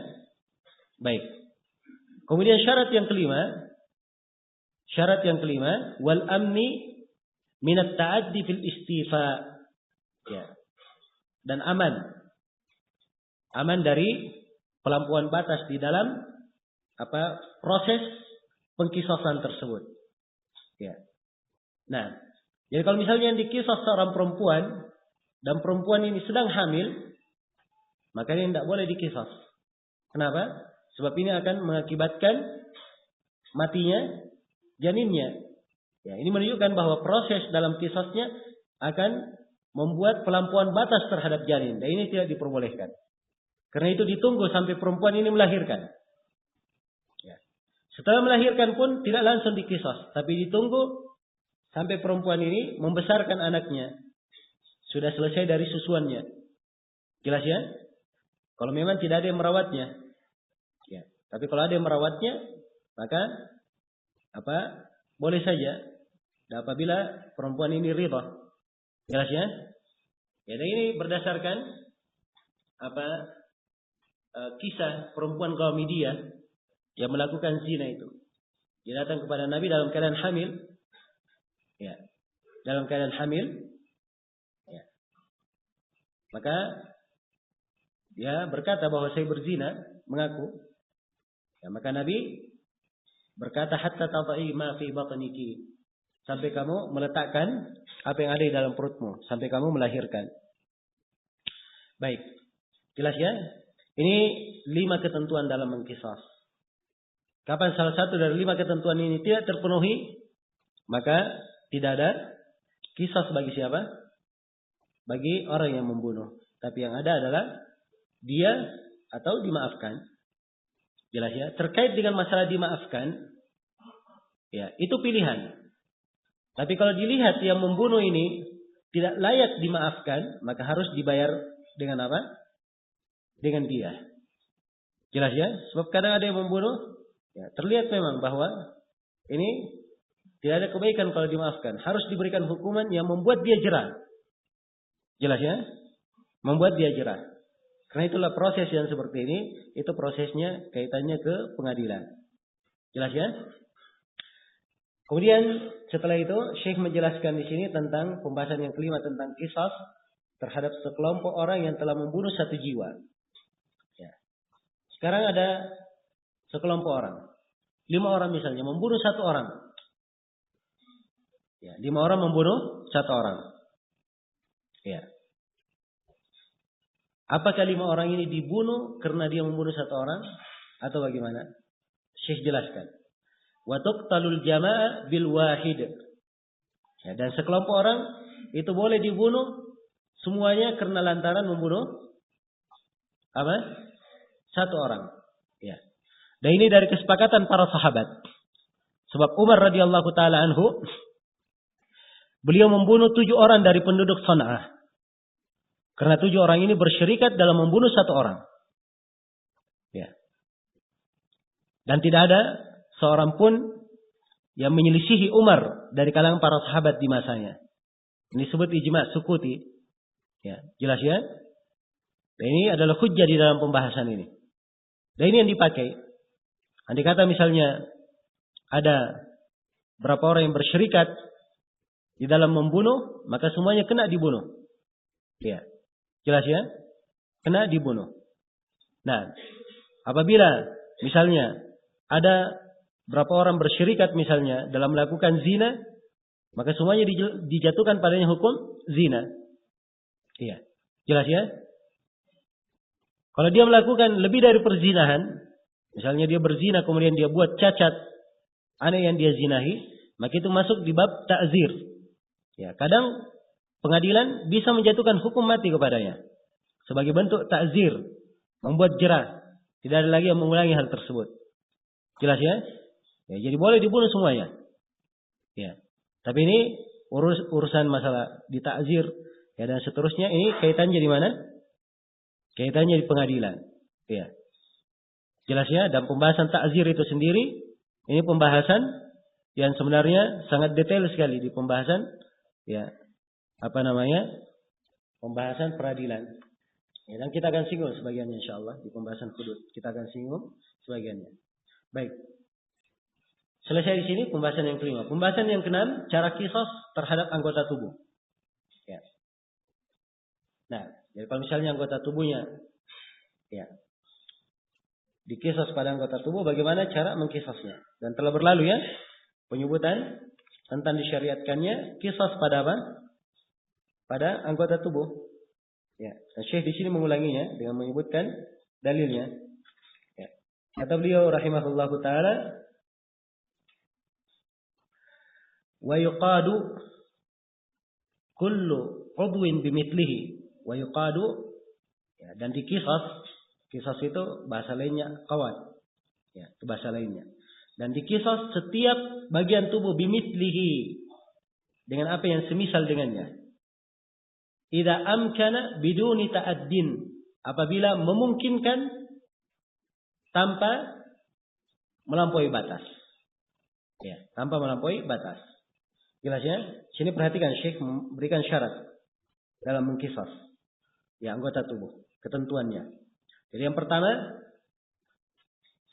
Baik. Kemudian syarat yang kelima, wal amni minat ta'addi fil istifa. Dan aman Aman dari pelampauan batas di dalam proses pengkisasan tersebut. Ya. Nah, jadi kalau misalnya yang dikisas seorang perempuan dan perempuan ini sedang hamil, maka ini tidak boleh dikisas. Kenapa? Sebab ini akan mengakibatkan matinya janinnya. Ya, ini menunjukkan bahwa proses dalam kisasnya akan membuat pelampauan batas terhadap janin. Dan ini tidak diperbolehkan. Karena itu ditunggu sampai perempuan ini melahirkan. Ya. Setelah melahirkan pun tidak langsung dikisas, tapi ditunggu sampai perempuan ini membesarkan anaknya. Sudah selesai dari susuannya. Jelas ya? Kalau memang tidak ada yang merawatnya. Ya. Tapi kalau ada yang merawatnya, maka boleh saja. Dan apabila perempuan ini ridha. Jelas ya? Ya, dan ini berdasarkan kisah perempuan Ghamidiyah yang melakukan zina itu. Dia datang kepada Nabi dalam keadaan hamil. Ya. Dalam keadaan hamil. Ya. Maka dia berkata bahwa saya berzina, mengaku. Ya, maka Nabi berkata hatta tadai ma fi batniki, sampai kamu meletakkan apa yang ada di dalam perutmu, sampai kamu melahirkan. Baik. Jelas ya? Ini 5 ketentuan dalam mengkisas. Kapan salah satu dari 5 ketentuan ini tidak terpenuhi, maka tidak ada kisas bagi siapa? Bagi orang yang membunuh. Tapi yang ada adalah dia atau dimaafkan. Jelas ya? Terkait dengan masalah dimaafkan, ya, itu pilihan. Tapi kalau dilihat yang membunuh ini tidak layak dimaafkan, maka harus dibayar dengan apa? Dengan dia. Jelas ya? Sebab kadang ada yang membunuh, ya, terlihat memang bahwa ini tidak ada kebaikan kalau dimaafkan. Harus diberikan hukuman yang membuat dia jera. Jelas ya? Membuat dia jera. Karena itulah proses yang seperti ini, itu prosesnya kaitannya ke pengadilan. Jelas ya? Kemudian setelah itu Syekh menjelaskan di sini tentang pembahasan yang kelima tentang qisas terhadap sekelompok orang yang telah membunuh satu jiwa. Ya. Sekarang ada sekelompok orang, 5 orang misalnya membunuh 1 orang. Ya, 5 orang membunuh 1 orang. Ya. Apakah 5 orang ini dibunuh karena dia membunuh 1 orang atau bagaimana? Syekh jelaskan. Wa tuqtalul jama'ah bil wahid. Ya, dan sekelompok orang itu boleh dibunuh semuanya karena lantaran membunuh 1 orang. Ya. Dan ini dari kesepakatan para sahabat. Sebab Umar radhiyallahu taala anhu beliau membunuh 7 orang dari penduduk Sana'ah. Karena 7 orang ini bersyirikat dalam membunuh 1 orang. Ya. Dan tidak ada seorang pun yang menyelisihi Umar dari kalangan para sahabat di masanya. Ini disebut ijma' sukuti. Ya, jelas ya? Dan ini adalah hujjah di dalam pembahasan ini. Dan ini yang dipakai. Andai kata misalnya ada berapa orang yang bersyirikat di dalam membunuh, maka semuanya kena dibunuh. Ya. Jelas ya? Kena dibunuh. Nah, apabila misalnya ada berapa orang bersyirikat misalnya dalam melakukan zina, maka semuanya dijatuhkan padanya hukum zina. Iya. Jelas ya? Kalau dia melakukan lebih dari perzinahan, misalnya dia berzina kemudian dia buat cacat anak yang dia zinahi, maka itu masuk di bab ta'zir. Ya, kadang pengadilan bisa menjatuhkan hukum mati kepadanya sebagai bentuk ta'zir, membuat jera. Tidak ada lagi yang mengulangi hal tersebut. Jelas ya? Ya, jadi boleh dibunuh semuanya. Ya. Tapi ini urusan masalah di ta'zir, ya, dan seterusnya, ini kaitannya di mana? Kaitannya di pengadilan. Ya. Jelas ya? Dan pembahasan ta'zir itu sendiri, ini pembahasan yang sebenarnya sangat detail sekali di pembahasan, ya, pembahasan peradilan. Ya, dan kita akan singgung sebagiannya insyaallah di pembahasan hudud. Kita akan singgung sebagiannya. Baik. Selesai di sini pembahasan yang kelima. Pembahasan yang keenam, cara qisas terhadap anggota tubuh. Ya. Nah, jadi kalau misalnya anggota tubuhnya Ya. Dikisas pada anggota tubuh, bagaimana cara mengkisasnya? Dan telah berlalu ya penyebutan tentang disyariatkannya kisas pada apa? Pada anggota tubuh. Ya. Dan Syekh di sini mengulanginya dengan menyebutkan dalilnya. Ya. Kata beliau rahimahullahu taala, wa yuqadu kullu udwin bimithlihi wa yuqadu, ya, dan dikisas. Kisas itu bahasa lainnya qawad. Ya, itu bahasa lainnya. Dan dikisas setiap bagian tubuh bimithlihi, dengan apa yang semisal dengannya. Idza amkana biduni ta'addin, apabila memungkinkan tanpa melampaui batas. Ya, tanpa melampaui batas. Jelas ya? Sini perhatikan Syekh memberikan syarat dalam mengkisas ya anggota tubuh, ketentuannya. Jadi yang pertama,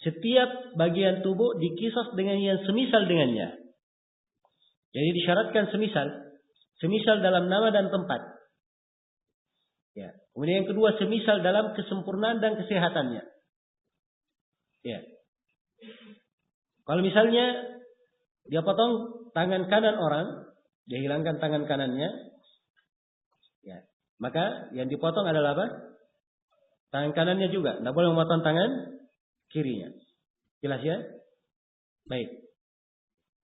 setiap bagian tubuh dikisas dengan yang semisal dengannya. Jadi disyaratkan semisal. Semisal dalam nama dan tempat. Ya. Kemudian yang kedua, semisal dalam kesempurnaan dan kesehatannya. Ya. Kalau misalnya dia potong tangan kanan orang, dia hilangkan tangan kanannya, ya, maka yang dipotong adalah apa? Tangan kanannya juga. Tidak boleh memotong tangan kirinya. Jelas ya? Baik.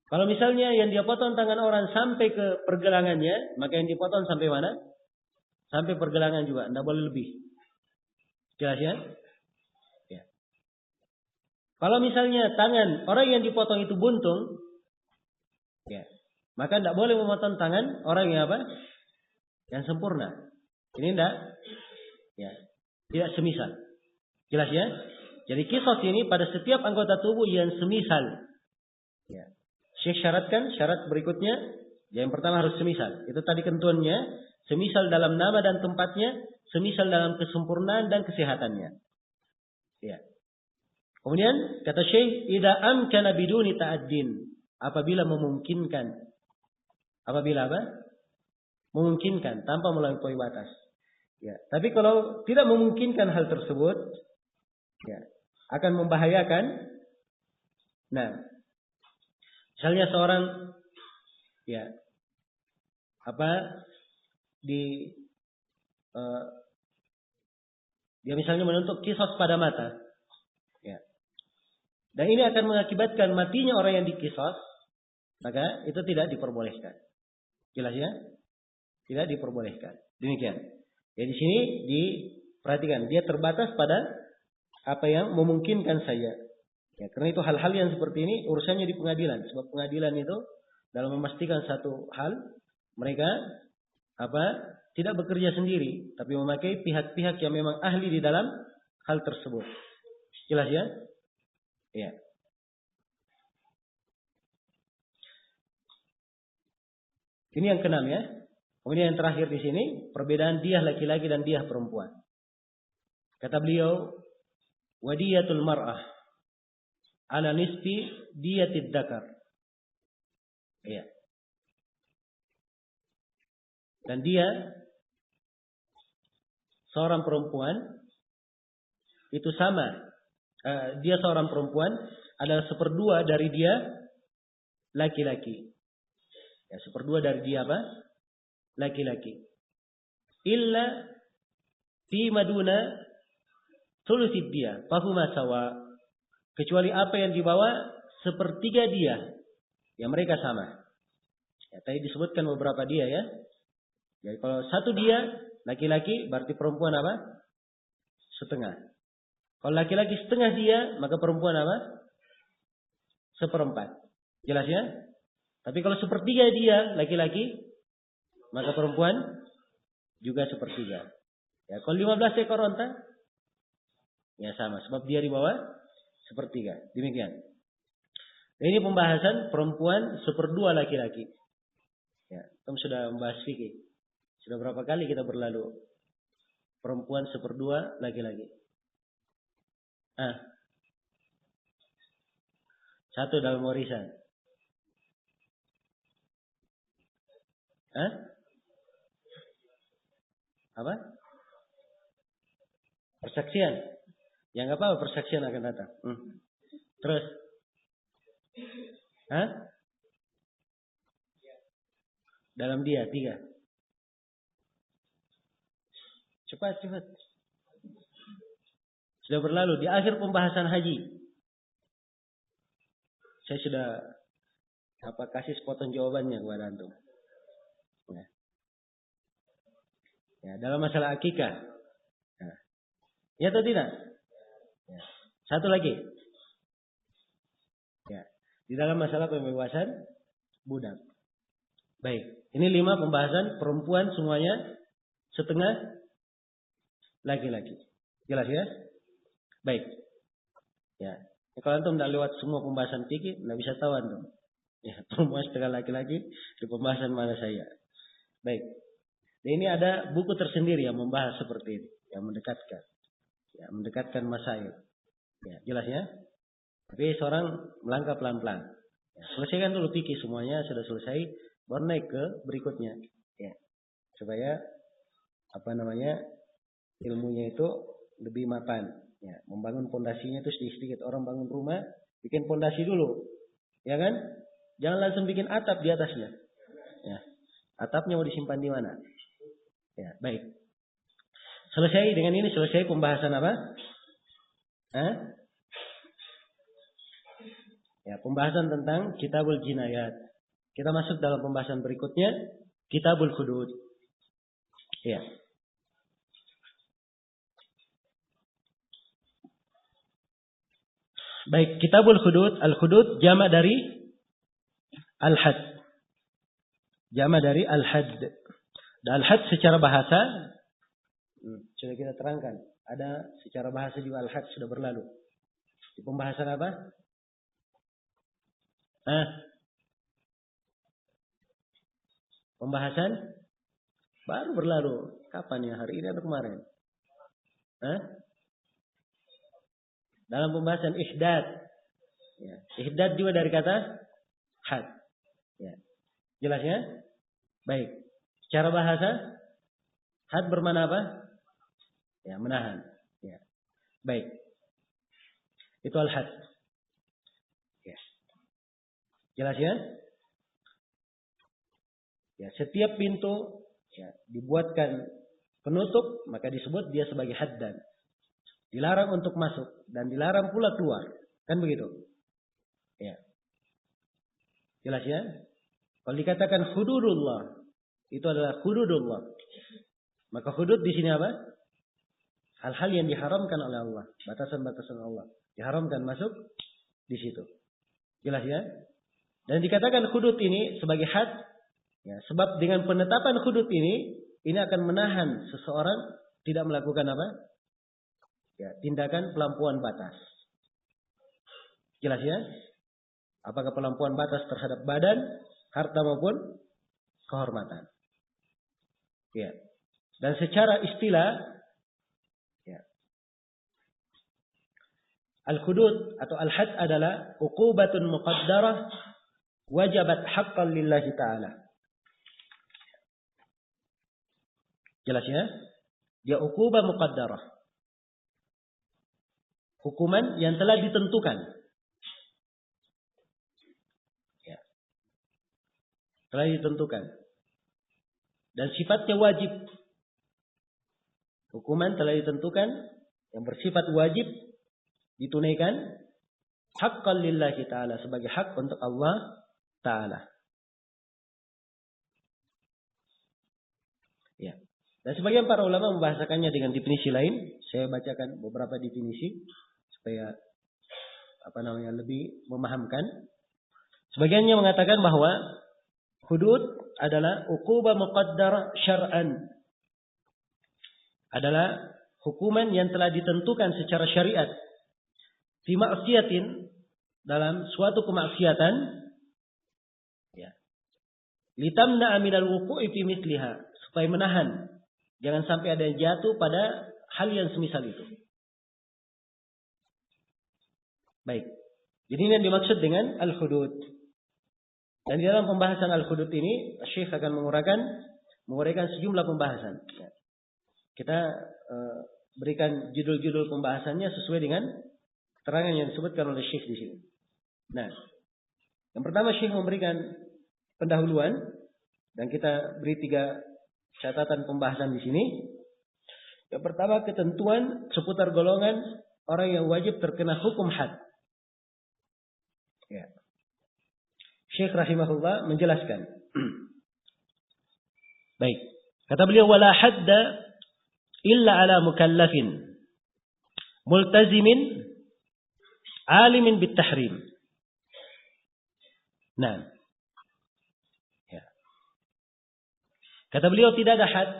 Kalau misalnya yang dia potong tangan orang sampai ke pergelangannya, maka yang dipotong sampai mana? Sampai pergelangan juga. Tidak boleh lebih. Jelas ya? Ya. Kalau misalnya tangan orang yang dipotong itu buntung, ya, maka tidak boleh memotong tangan orang yang apa? Yang sempurna. Ini tidak, ya, tidak semisal. Jelas ya? Jadi qisas ini pada setiap anggota tubuh yang semisal. Ya. Syekh syaratkan syarat berikutnya. Yang pertama harus semisal. Itu tadi ketentuannya. Semisal dalam nama dan tempatnya. Semisal dalam kesempurnaan dan kesehatannya. Ya. Kemudian kata Syekh, idza amkana biduni ta'addin, apabila memungkinkan. Apabila apa? Memungkinkan tanpa melampaui batas. Ya, tapi kalau tidak memungkinkan hal tersebut, ya, akan membahayakan. Nah, misalnya seorang, ya, dia misalnya menuntut qisas pada mata, ya, dan ini akan mengakibatkan matinya orang yang diqisas, maka itu tidak diperbolehkan. Jelas ya? Tidak diperbolehkan. Demikian. Ya, di sini diperhatikan, dia terbatas pada apa yang memungkinkan saja. Ya, karena itu hal-hal yang seperti ini urusannya di pengadilan. Sebab pengadilan itu dalam memastikan satu hal, mereka tidak bekerja sendiri, tapi memakai pihak-pihak yang memang ahli di dalam hal tersebut. Jelas ya? Ya. Ini yang keenam ya. Kemudian yang terakhir di sini, perbedaan diyah laki-laki dan diyah perempuan. Kata beliau, wadiyatul mar'ah ala nisfi diyatid dzakar. Ya. Dan dia seorang perempuan itu sama. Dia seorang perempuan adalah seperdua dari dia laki-laki. Ya, seperdua dari dia apa? Laki-laki. Illa fi maduna thuluthid dia, fahuma sawa. Kecuali apa yang dibawa sepertiga dia, ya mereka sama. Ya, tadi disebutkan beberapa dia ya. Jadi kalau satu dia laki-laki, berarti perempuan apa? Setengah. Kalau laki-laki setengah dia, maka perempuan apa? Seperempat. Jelas ya? Tapi kalau sepertiga dia laki-laki, maka perempuan juga sepertiga. Ya, kalau 15 ekor onta, ya sama. Sebab dia di bawah sepertiga. Demikian. Nah, ini pembahasan perempuan seperdua laki-laki. Ya, kita sudah membahas fikih. Sudah berapa kali kita berlalu perempuan seperdua laki-laki. Satu dalam warisan. Apa? Persaksian. Ya nggak apa-apa, persaksian akan datang. Terus, dalam dia 3. Cepat. Sudah berlalu di akhir pembahasan haji. Saya sudah kasih sepotong jawabannya kepada antum. Ya, dalam masalah akikah. Ya atau tidak? Ya. Satu lagi. Ya, di dalam masalah pembebasan budak. Baik, ini 5 pembahasan perempuan semuanya setengah laki-laki. Jelas ya? Baik. Ya, kalau antum tidak lewat semua pembahasan fikih, tidak bisa tahu antum. Ya, perempuan setengah laki-laki di pembahasan mana saya. Baik. Dan ini ada buku tersendiri yang membahas seperti ini, yang mendekatkan. Ya, mendekatkan masail. Ya, jelas ya? Tapi seorang melangkah pelan-pelan. Ya, selesaikan dulu fikih semuanya, sudah selesai, baru naik ke berikutnya. Ya. Supaya ilmunya itu lebih mapan. Ya, membangun pondasinya itu sedikit-sedikit. Orang bangun rumah, bikin pondasi dulu. Ya kan? Jangan langsung bikin atap di atasnya. Ya. Atapnya mau disimpan di mana? Ya, baik. Selesai dengan ini, selesai pembahasan apa? Ya, pembahasan tentang Kitabul Jinayat. Kita masuk dalam pembahasan berikutnya, Kitabul Hudud. Ya. Baik, Kitabul Hudud, Al-Hudud jama' dari Al-Had. Jama' dari Al-Had. Dan Al-Had secara bahasa sudah kita terangkan. Ada secara bahasa juga Al-Had sudah berlalu. Di pembahasan apa? Pembahasan baru berlalu. Kapan ya? Hari ini atau kemarin? Dalam pembahasan ihdad. Ya. Ihdad juga dari kata had. Ya. Jelas ya? Baik. Secara bahasa had bermana apa? Ya, menahan. Ya. Baik. Itu al-had. Ya. Jelas ya? Ya, setiap pintu dibuatkan penutup, maka disebut dia sebagai haddan. Dilarang untuk masuk dan dilarang pula keluar. Kan begitu? Ya. Jelas ya? Kalau dikatakan hududullah, itu adalah hududullah. Maka hudud di sini apa? Hal-hal yang diharamkan oleh Allah, batasan-batasan Allah, diharamkan masuk di situ. Jelas ya? Dan dikatakan hudud ini sebagai had, ya, sebab dengan penetapan hudud ini akan menahan seseorang tidak melakukan apa? Ya, tindakan pelampauan batas. Jelas ya? Apakah pelampauan batas terhadap badan, harta maupun kehormatan. Ya. Dan secara istilah, ya, al-hudud atau al-had adalah uqubatun muqaddarah wajabat haqqan lillahi ta'ala. Jelas ya? Dia uqubah muqaddarah. Hukuman yang telah ditentukan. Ya. Telah ditentukan. Dan sifatnya wajib. Hukuman telah ditentukan yang bersifat wajib ditunaikan haqqan lillahi ta'ala, sebagai hak untuk Allah ta'ala. Ya. Dan sebagian para ulama membahasakannya dengan definisi lain. Saya bacakan beberapa definisi supaya lebih memahamkan. Sebagiannya mengatakan bahwa hudud adalah uqubah muqaddar syar'an. Adalah hukuman yang telah ditentukan secara syariat. Fi ma'siyatin, dalam suatu kemaksiatan, ya. Litamna'a minal wuqu'i fi mithliha, supaya menahan jangan sampai ada yang jatuh pada hal yang semisal itu. Baik. Jadi ini yang dimaksud dengan al-hudud. Dan di dalam pembahasan al-hudud ini, Syekh akan menguraikan sejumlah pembahasan. Kita berikan judul-judul pembahasannya sesuai dengan keterangan yang disebutkan oleh Syekh di sini. Nah, yang pertama Syekh memberikan pendahuluan dan kita beri 3 catatan pembahasan di sini. Yang pertama ketentuan seputar golongan orang yang wajib terkena hukum had. Ya. Syekh rahimahullah menjelaskan. Baik. Kata beliau wala hadda illa ala mukallafin multazimin alimin bitahrim. Nah. Ya. Kata beliau tidak ada had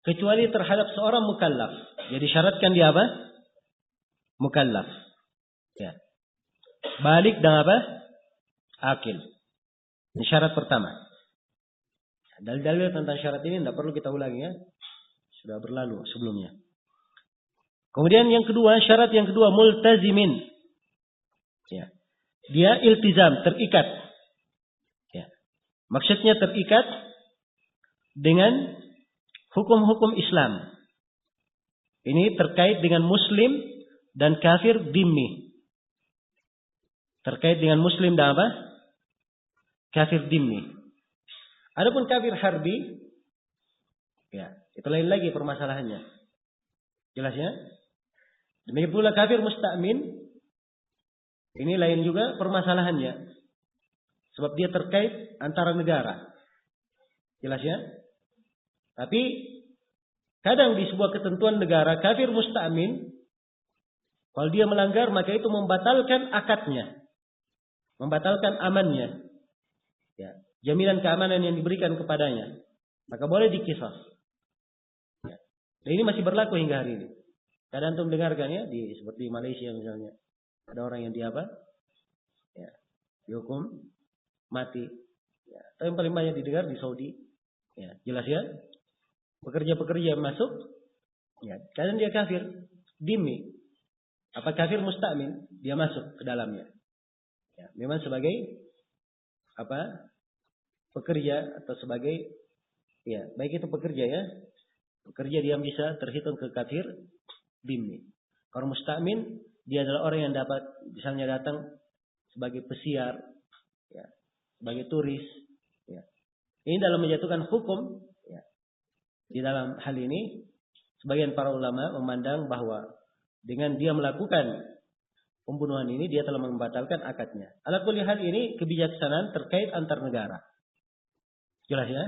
kecuali terhadap seorang mukallaf. Jadi syaratkan dia apa? Mukallaf. Ya. Balik dan apa? Akil. Ini syarat pertama. Dalil-dalil tentang syarat ini tidak perlu kita ulangi ya. Sudah berlalu sebelumnya. Kemudian yang kedua, syarat yang kedua multazimin. Ya. Dia iltizam, terikat. Ya. Maksudnya terikat dengan hukum-hukum Islam. Ini terkait dengan muslim dan kafir dhimmi. Terkait dengan muslim dan apa? Kafir dhimmi. Adapun kafir harbi, ya, itu lain lagi permasalahannya. Jelas ya? Demikian pula kafir musta'min, ini lain juga permasalahannya. Sebab dia terkait antara negara. Jelas ya? Tapi kadang di sebuah ketentuan negara kafir musta'min, kalau dia melanggar maka itu membatalkan akadnya, membatalkan amannya, ya, jaminan keamanan yang diberikan kepadanya, maka boleh diqisas. Ya. Dan ini masih berlaku hingga hari ini. Kadang antum dengarkan ya seperti Malaysia misalnya, ada orang yang ya, dihukum mati. Ya. Tapi yang paling banyak didengar di Saudi, ya, jelas ya. Pekerja-pekerja masuk, ya, kadang dia kafir, dhimmi, apa kafir musta'min, dia masuk ke dalamnya. Ya, memang sebagai apa pekerja atau sebagai, ya, baik itu pekerja ya, pekerja dia bisa terhitung ke kafir dhimmi. Kalau musta'min dia adalah orang yang dapat misalnya datang sebagai pesiar, ya, sebagai turis. Ya. Ini dalam menjatuhkan hukum. Di dalam hal ini, sebagian para ulama memandang bahwa dengan dia melakukan pembunuhan ini, dia telah membatalkan akadnya. Ala kulli hal ini kebijaksanaan terkait antar negara. Jelas ya?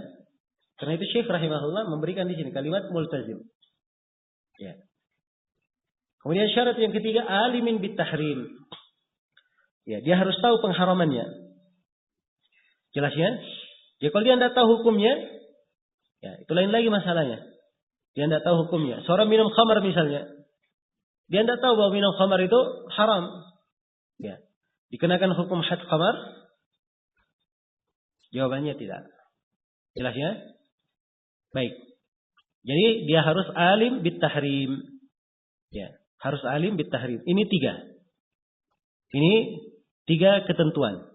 Karena itu Syekh rahimahullah memberikan di sini kalimat multazim. Ya. Kemudian syarat yang ketiga, alimin bitahrim. Ya, dia harus tahu pengharamannya. Jelas ya? Jadi kalau dia tidak tahu hukumnya, ya, itu lain lagi masalahnya. Dia tidak tahu hukumnya. Seorang minum khamar misalnya. Dia tidak tahu bahwa minum khamar itu haram. Ya. Dikenakan hukum had khamar? Jawabannya tidak. Jelas ya? Baik. Jadi dia harus alim bitahrim. Ya, harus alim bitahrim. Ini 3. Ini 3 ketentuan.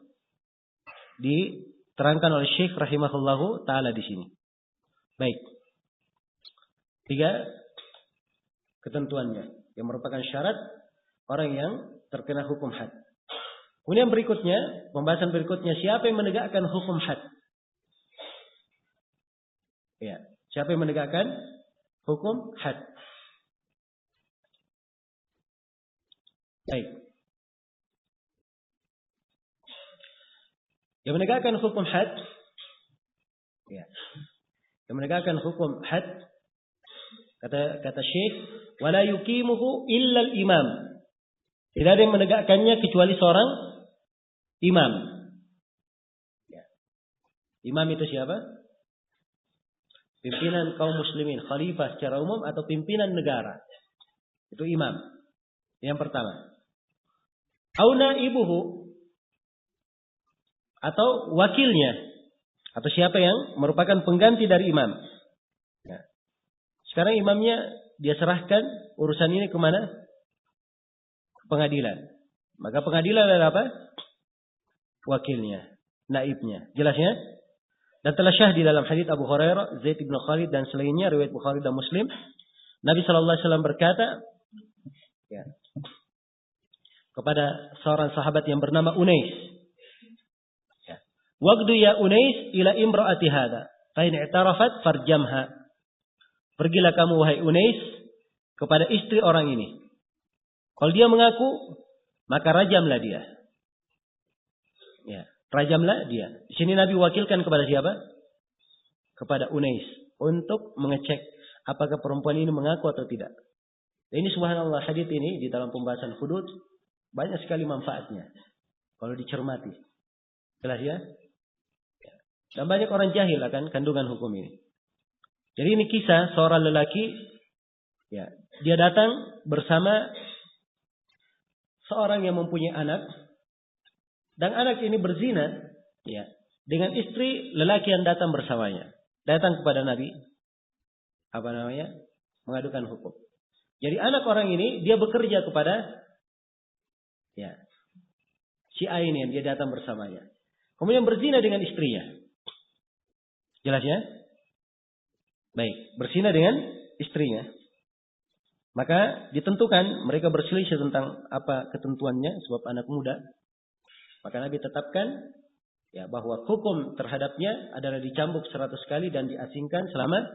Diterangkan oleh Syekh rahimahullahu taala di sini. Baik. 3 ketentuannya yang merupakan syarat orang yang terkena hukum had. Kemudian berikutnya, pembahasan berikutnya, siapa yang menegakkan hukum had? Ya, siapa yang menegakkan hukum had? Baik. Yang menegakkan hukum had, ya, yang menegakkan hukum had, kata Syekh, wala yuqimuhu illa al-imam. Tidak ada yang menegakkannya kecuali seorang imam. Ya. Imam itu siapa? Pimpinan kaum muslimin, khalifah secara umum atau pimpinan negara. Itu imam. Yang pertama. Auna ibuhu, atau wakilnya, atau siapa yang merupakan pengganti dari imam. Nah, sekarang imamnya dia serahkan urusan ini kemana? Pengadilan. Maka pengadilan adalah apa? Wakilnya, naibnya. Jelas ya? Dan telah syah di dalam hadits Abu Hurairah, Zaid bin Khalid dan selainnya, riwayat Bukhari dan Muslim, Nabi sallallahu alaihi wasallam berkata, ya, kepada seorang sahabat yang bernama Unais, ya, "Waqdu ya Unais ila imra'ati hadha, fa in i'tarafat farjamha." Pergilah kamu wahai Unais kepada istri orang ini. Kalau dia mengaku, maka rajamlah dia. Ya, rajamlah dia. Di sini Nabi wakilkan kepada siapa? Kepada Unais untuk mengecek apakah perempuan ini mengaku atau tidak. Ini subhanallah, hadits ini di dalam pembahasan hudud banyak sekali manfaatnya kalau dicermati. Jelas ya? Dan banyak orang jahil akan kandungan hukum ini. Jadi ini kisah seorang lelaki, ya, dia datang bersama seorang yang mempunyai anak, dan anak ini berzina, ya, dengan istri lelaki yang datang bersamanya. Datang kepada Nabi, mengadukan hukum. Jadi anak orang ini dia bekerja kepada, ya, si A ini yang dia datang bersamanya. Kemudian berzina dengan istrinya. Jelas ya? Baik, berzina dengan istrinya. Maka ditentukan, mereka berselisih tentang apa ketentuannya sebab anak muda. Maka Nabi tetapkan, ya, bahwa hukum terhadapnya adalah dicambuk 100 kali dan diasingkan selama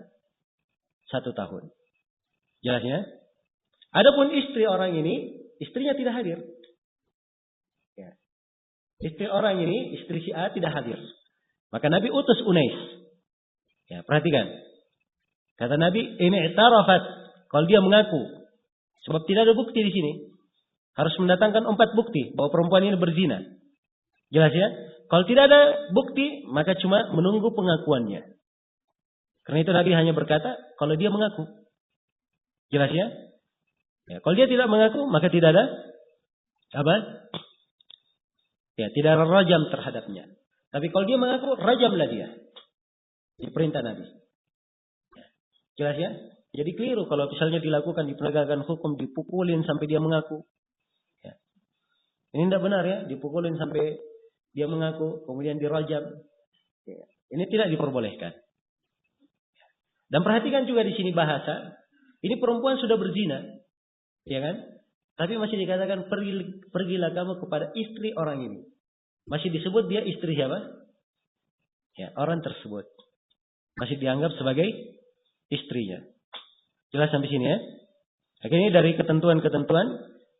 1 tahun. Jelas ya? Adapun istri orang ini, istrinya tidak hadir. Ya. Istri orang ini, istri si A tidak hadir. Maka Nabi utus Unais. Ya, perhatikan. Kata Nabi, ini i'tarafat, kalau dia mengaku. Sebab tidak ada bukti di sini. Harus mendatangkan 4 bukti bahwa perempuan ini berzina. Jelas ya? Kalau tidak ada bukti, maka cuma menunggu pengakuannya. Karena itu Nabi hanya berkata, kalau dia mengaku. Jelas ya? Ya, kalau dia tidak mengaku, maka tidak ada apa? Ya, tidak ada rajam terhadapnya. Tapi kalau dia mengaku, rajamlah dia. Ini perintah Nabi. Jelas ya? Jadi keliru kalau misalnya dilakukan di penegakan hukum, dipukulin sampai dia mengaku. Ya. Ini tidak benar ya, dipukulin sampai dia mengaku, kemudian dirajam. Ya. Ini tidak diperbolehkan. Dan perhatikan juga di sini bahasa, ini perempuan sudah berzina, ya kan? Tapi masih dikatakan pergilah kamu kepada istri orang ini. Masih disebut dia istri siapa? Ya, orang tersebut masih dianggap sebagai istrinya. Jelas sampai sini ya? Akhirnya dari ketentuan-ketentuan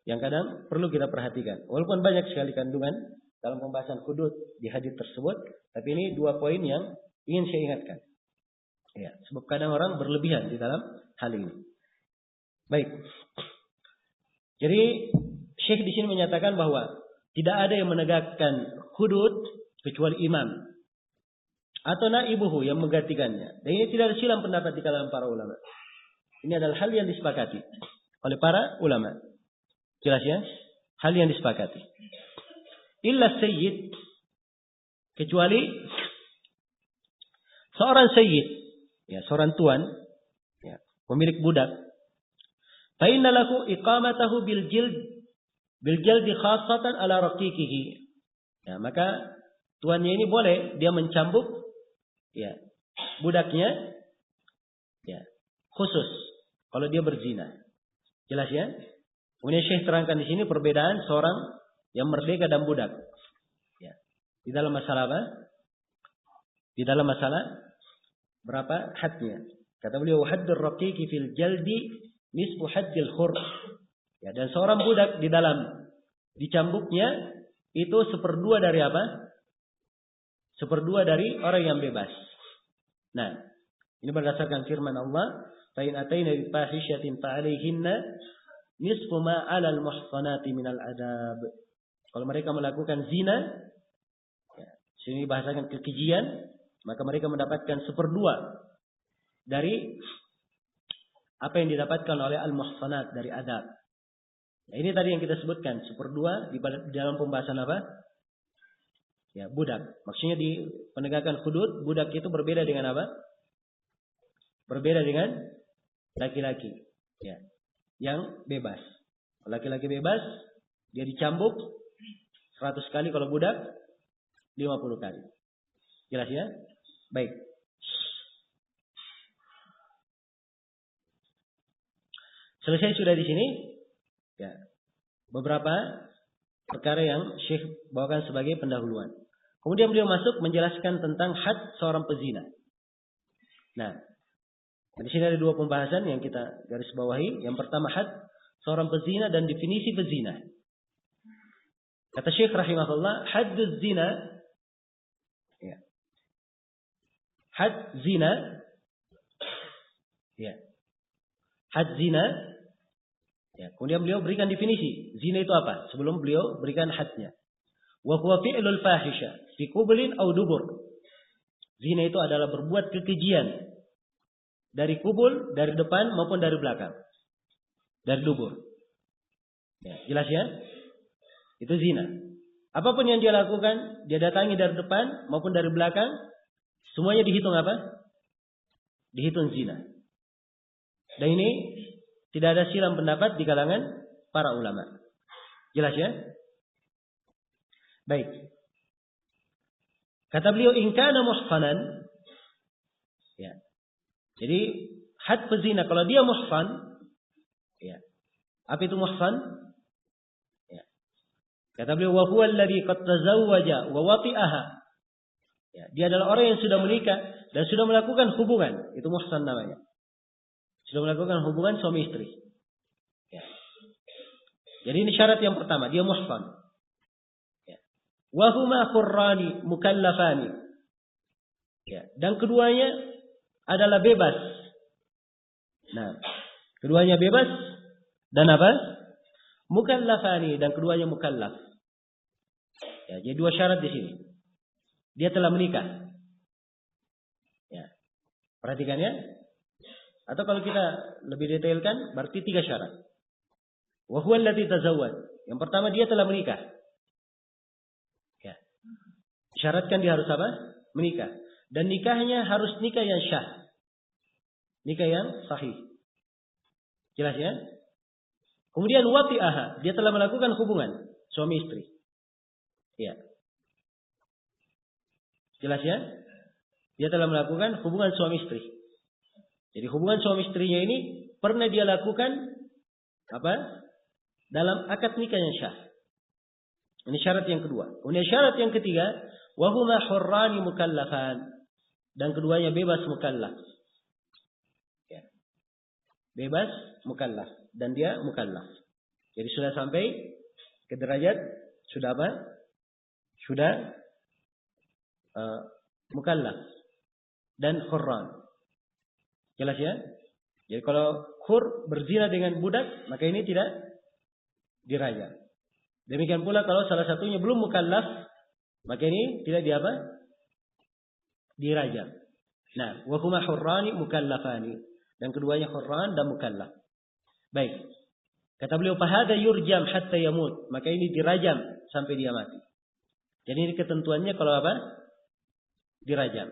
yang kadang perlu kita perhatikan. Walaupun banyak sekali kandungan dalam pembahasan hudud di hadis tersebut, tapi ini 2 poin yang ingin saya ingatkan. Ya, sebab kadang orang berlebihan di dalam hal ini. Baik. Jadi Syekh di sini menyatakan bahwa tidak ada yang menegakkan hudud kecuali imam atau naibuhu yang menggantikannya. Dan ini tidak ada silang pendapat di kalangan para ulama. Ini adalah hal yang disepakati oleh para ulama. Jelas ya? Hal yang disepakati. Illa sayyid, kecuali seorang sayyid, ya, seorang tuan, ya, pemilik budak. Fa inna lahu iqamatahu bil jaldi khassatan ala raqiqihi. Ya, maka tuannya ini boleh dia mencambuk, ya, budaknya, ya, khusus kalau dia berzina. Jelas ya? Kemudian Syekh terangkan di sini perbedaan seorang yang merdeka dan budak. Ya. Di dalam masalah apa? Di dalam masalah berapa hadnya? Kata beliau, haddur raqiqi fil jaldi nisfu haddil hur. Ya, dan seorang budak di dalam dicambuknya itu 1/2 dari apa? 1/2 dari orang yang bebas. Nah, ini berdasarkan firman Allah, fa in ataina bi fahishatin fa alaihinna nisfu ma 'alal muhsanati minal adab. Kalau mereka melakukan zina, ya, sini bahasakan kekejian, maka mereka mendapatkan 1/2 dari apa yang didapatkan oleh al-muhsanat dari adab. Nah, ini tadi yang kita sebutkan 1/2 di dalam pembahasan apa? Ya, budak. Maksudnya di penegakan hudud, budak itu berbeda dengan apa? Berbeda dengan laki-laki, ya, yang bebas. Laki-laki bebas, dia dicambuk 100 kali, kalau budak 50 kali. Jelas ya? Baik. Selesai sudah di sini. Ya. Beberapa perkara yang Syekh bawakan sebagai pendahuluan. Kemudian beliau masuk menjelaskan tentang had seorang pezina. Nah, di sini ada dua pembahasan yang kita garis bawahi. Yang pertama had seorang pezina dan definisi pezina. Kata Syekh rahimahullah, hadduz zina, ya. Had zina, ya. Had zina, ya. Kemudian beliau berikan definisi zina itu apa sebelum beliau berikan hadnya. Wa huwa fi'lul fahisha fi qublin aw dubur. Zina itu adalah berbuat kekejian dari kubul, dari depan maupun dari belakang. Dari dubur. Ya, jelas ya? Itu zina. Apapun yang dia lakukan, dia datangi dari depan maupun dari belakang, semuanya dihitung apa? Dihitung zina. Dan ini tidak ada silang pendapat di kalangan para ulama. Jelas ya? Baik. Kata beliau, in kana muhsanan. Ya. Jadi had pezina kalau dia muhsan, ya. Apa itu muhsan? Ya. Kata beliau, wa huwa alladhi qad tazawwaja wa wati'aha. Ya, dia adalah orang yang sudah menikah dan sudah melakukan hubungan, itu muhsan namanya. Sudah melakukan hubungan suami istri. Ya. Jadi ini syarat yang pertama, dia muhsan. Wa huma khurrani mukallafani. Ya, dan keduanya adalah bebas. Nah, keduanya bebas dan apa? Mukallafani, dan keduanya mukallaf. Ya, jadi dua syarat di sini. Dia telah menikah. Ya. Perhatikan ya. Atau kalau kita lebih detailkan berarti tiga syarat. Wa huwa alladhi tazawwaj. Yang pertama dia telah menikah. Syaratkan dia harus apa? Menikah. Dan nikahnya harus nikah yang syah. Nikah yang sahih. Jelas ya? Kemudian wati'aha. Dia telah melakukan hubungan suami istri. Ya. Jelas ya? Dia telah melakukan hubungan suami istri. Jadi hubungan suami istrinya ini pernah dia lakukan apa? Dalam akad nikah yang syah. Ini syarat yang kedua. Kemudian syarat yang ketiga, wahuma hurrani mukallafan, dan keduanya bebas mukallaf. Ya. Bebas mukallaf dan dia mukallaf. Jadi sudah sampai ke derajat sudah apa? Sudah mukallaf dan hurran. Jelas ya? Jadi kalau hur berzina dengan budak, maka ini tidak dirajam. Demikian pula kalau salah satunya belum mukallaf, maka ini tidak diapa? Dirajam. Nah, wa huma hurrani mukallafani, dan keduanya hurran dan mukallaf. Baik. Kata beliau, fahada yurjam hatta yamut, maka ini dirajam sampai dia mati. Jadi ini ketentuannya kalau apa? Dirajam.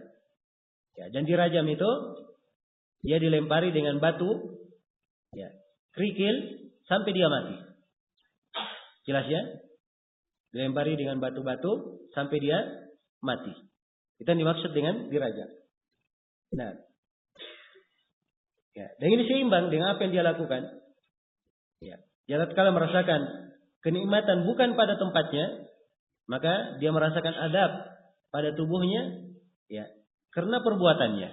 Ya, dan dirajam itu dia dilempari dengan batu, ya, kerikil sampai dia mati. Jelas ya? Dilempari dengan batu-batu sampai dia mati. Itu yang dimaksud dengan dirajam. Nah, ya, dan ini seimbang dengan apa yang dia lakukan. Ya, dia tatkala merasakan kenikmatan bukan pada tempatnya, maka dia merasakan adab pada tubuhnya, ya, karena perbuatannya.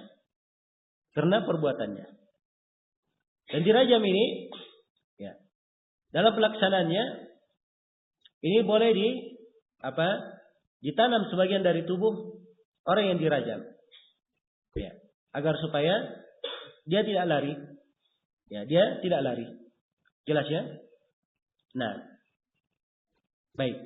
Karena perbuatannya. Dan dirajam ini, ya, dalam pelaksanaannya ini boleh ditanam sebagian dari tubuh orang yang dirajam. Ya, agar supaya dia tidak lari. Ya, dia tidak lari. Jelas ya? Nah. Baik.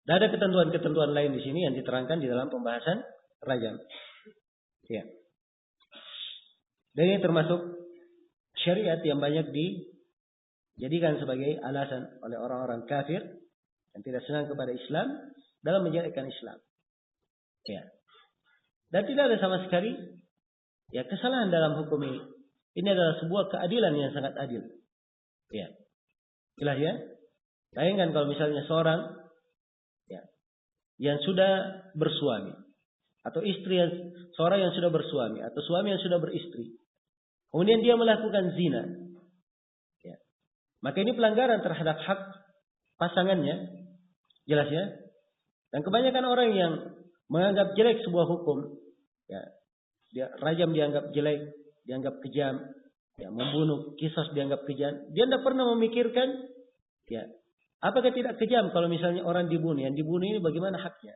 Dan ada ketentuan-ketentuan lain di sini yang diterangkan di dalam pembahasan rajam. Ya. Dan ini termasuk syariat yang banyak dijadikan sebagai alasan oleh orang-orang kafir yang tidak senang kepada Islam dalam menjelekkan Islam. Ya. Dan tidak ada sama sekali ya kesalahan dalam hukum ini. Ini adalah sebuah keadilan yang sangat adil. Ya. Jelas ya? Bayangkan kalau misalnya seorang ya yang sudah bersuami, atau seorang yang sudah bersuami atau suami yang sudah beristri, kemudian dia melakukan zina, ya, maka ini pelanggaran terhadap hak pasangannya, jelas ya. Dan kebanyakan orang yang menganggap jelek sebuah hukum, ya, dia rajam dianggap jelek, dianggap kejam, ya, membunuh kisos dianggap kejam. Dia tidak pernah memikirkan, ya, apakah tidak kejam kalau misalnya orang dibunuh, yang dibunuh ini bagaimana haknya,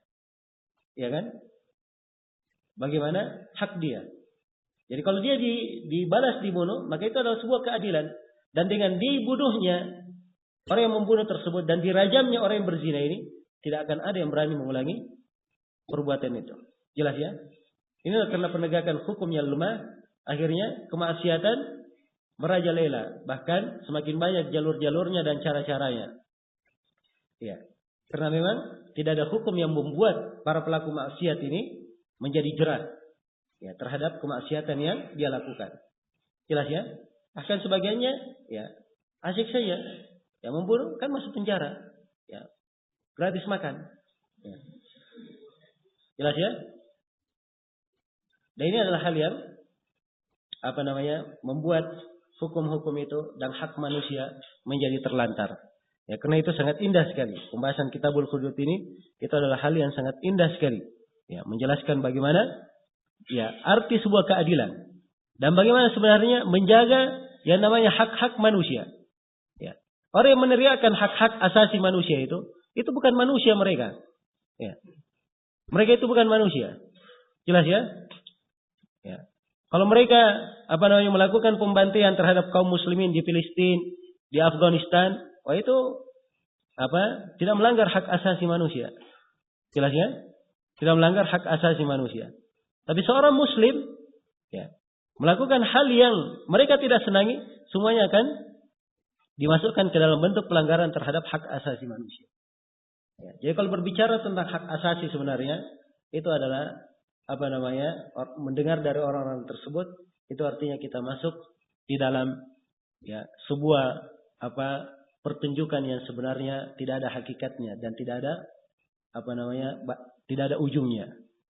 ya kan? Bagaimana hak dia? Jadi kalau dia dibalas dibunuh, maka itu adalah sebuah keadilan. Dan dengan dibunuhnya orang yang membunuh tersebut dan dirajamnya orang yang berzina ini, tidak akan ada yang berani mengulangi perbuatan itu. Jelas ya? Ini karena penegakan hukum yang lemah, akhirnya kemaksiatan merajalela. Bahkan semakin banyak jalur-jalurnya dan cara-caranya. Ya. Karena memang tidak ada hukum yang membuat para pelaku maksiat ini menjadi jerat, ya, terhadap kemaksiatan yang dia lakukan. Jelas ya? Bahkan sebagiannya, ya, asik saja. Ya, membunuh kan masuk penjara. Ya, gratis makan. Ya. Jelas ya? Dan ini adalah hal yang membuat hukum-hukum itu dan hak manusia menjadi terlantar. Ya, karena itu sangat indah sekali. Pembahasan Kitabul Hudud ini itu adalah hal yang sangat indah sekali. Ya, menjelaskan bagaimana, ya, arti sebuah keadilan dan bagaimana sebenarnya menjaga yang namanya hak-hak manusia. Ya. Orang yang meneriakkan hak-hak asasi manusia itu bukan manusia mereka. Ya. Mereka itu bukan manusia. Jelas ya? Ya. Kalau mereka melakukan pembantaian terhadap kaum muslimin di Palestina, di Afghanistan, itu tidak melanggar hak asasi manusia. Jelas ya? Tidak melanggar hak asasi manusia. Tapi seorang muslim, ya, melakukan hal yang mereka tidak senangi, semuanya akan dimasukkan ke dalam bentuk pelanggaran terhadap hak asasi manusia. Ya, jadi kalau berbicara tentang hak asasi sebenarnya itu adalah mendengar dari orang-orang tersebut, itu artinya kita masuk di dalam, ya, sebuah pertunjukan yang sebenarnya tidak ada hakikatnya dan tidak ada tidak ada ujungnya.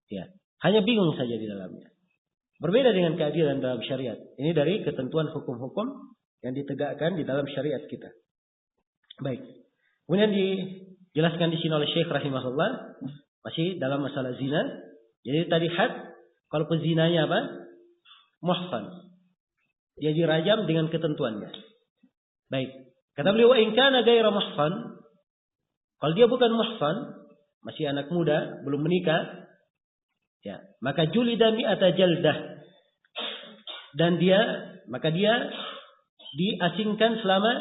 Ya, hanya bingung saja di dalamnya. Berbeda dengan keadilan dalam syariat. Ini dari ketentuan hukum-hukum yang ditegakkan di dalam syariat kita. Baik. Kemudian dijelaskan di sini oleh Syekh rahimahullah masih dalam masalah zina. Jadi tadi had, kalau pezinanya muhsan. Dia dirajam dengan ketentuannya. Baik. Kata beliau, "Wa in kana ghairu muhsan", kalau dia bukan muhsan, masih anak muda, belum menikah, ya, maka julida mi'ata jaldah. Dan dia diasingkan selama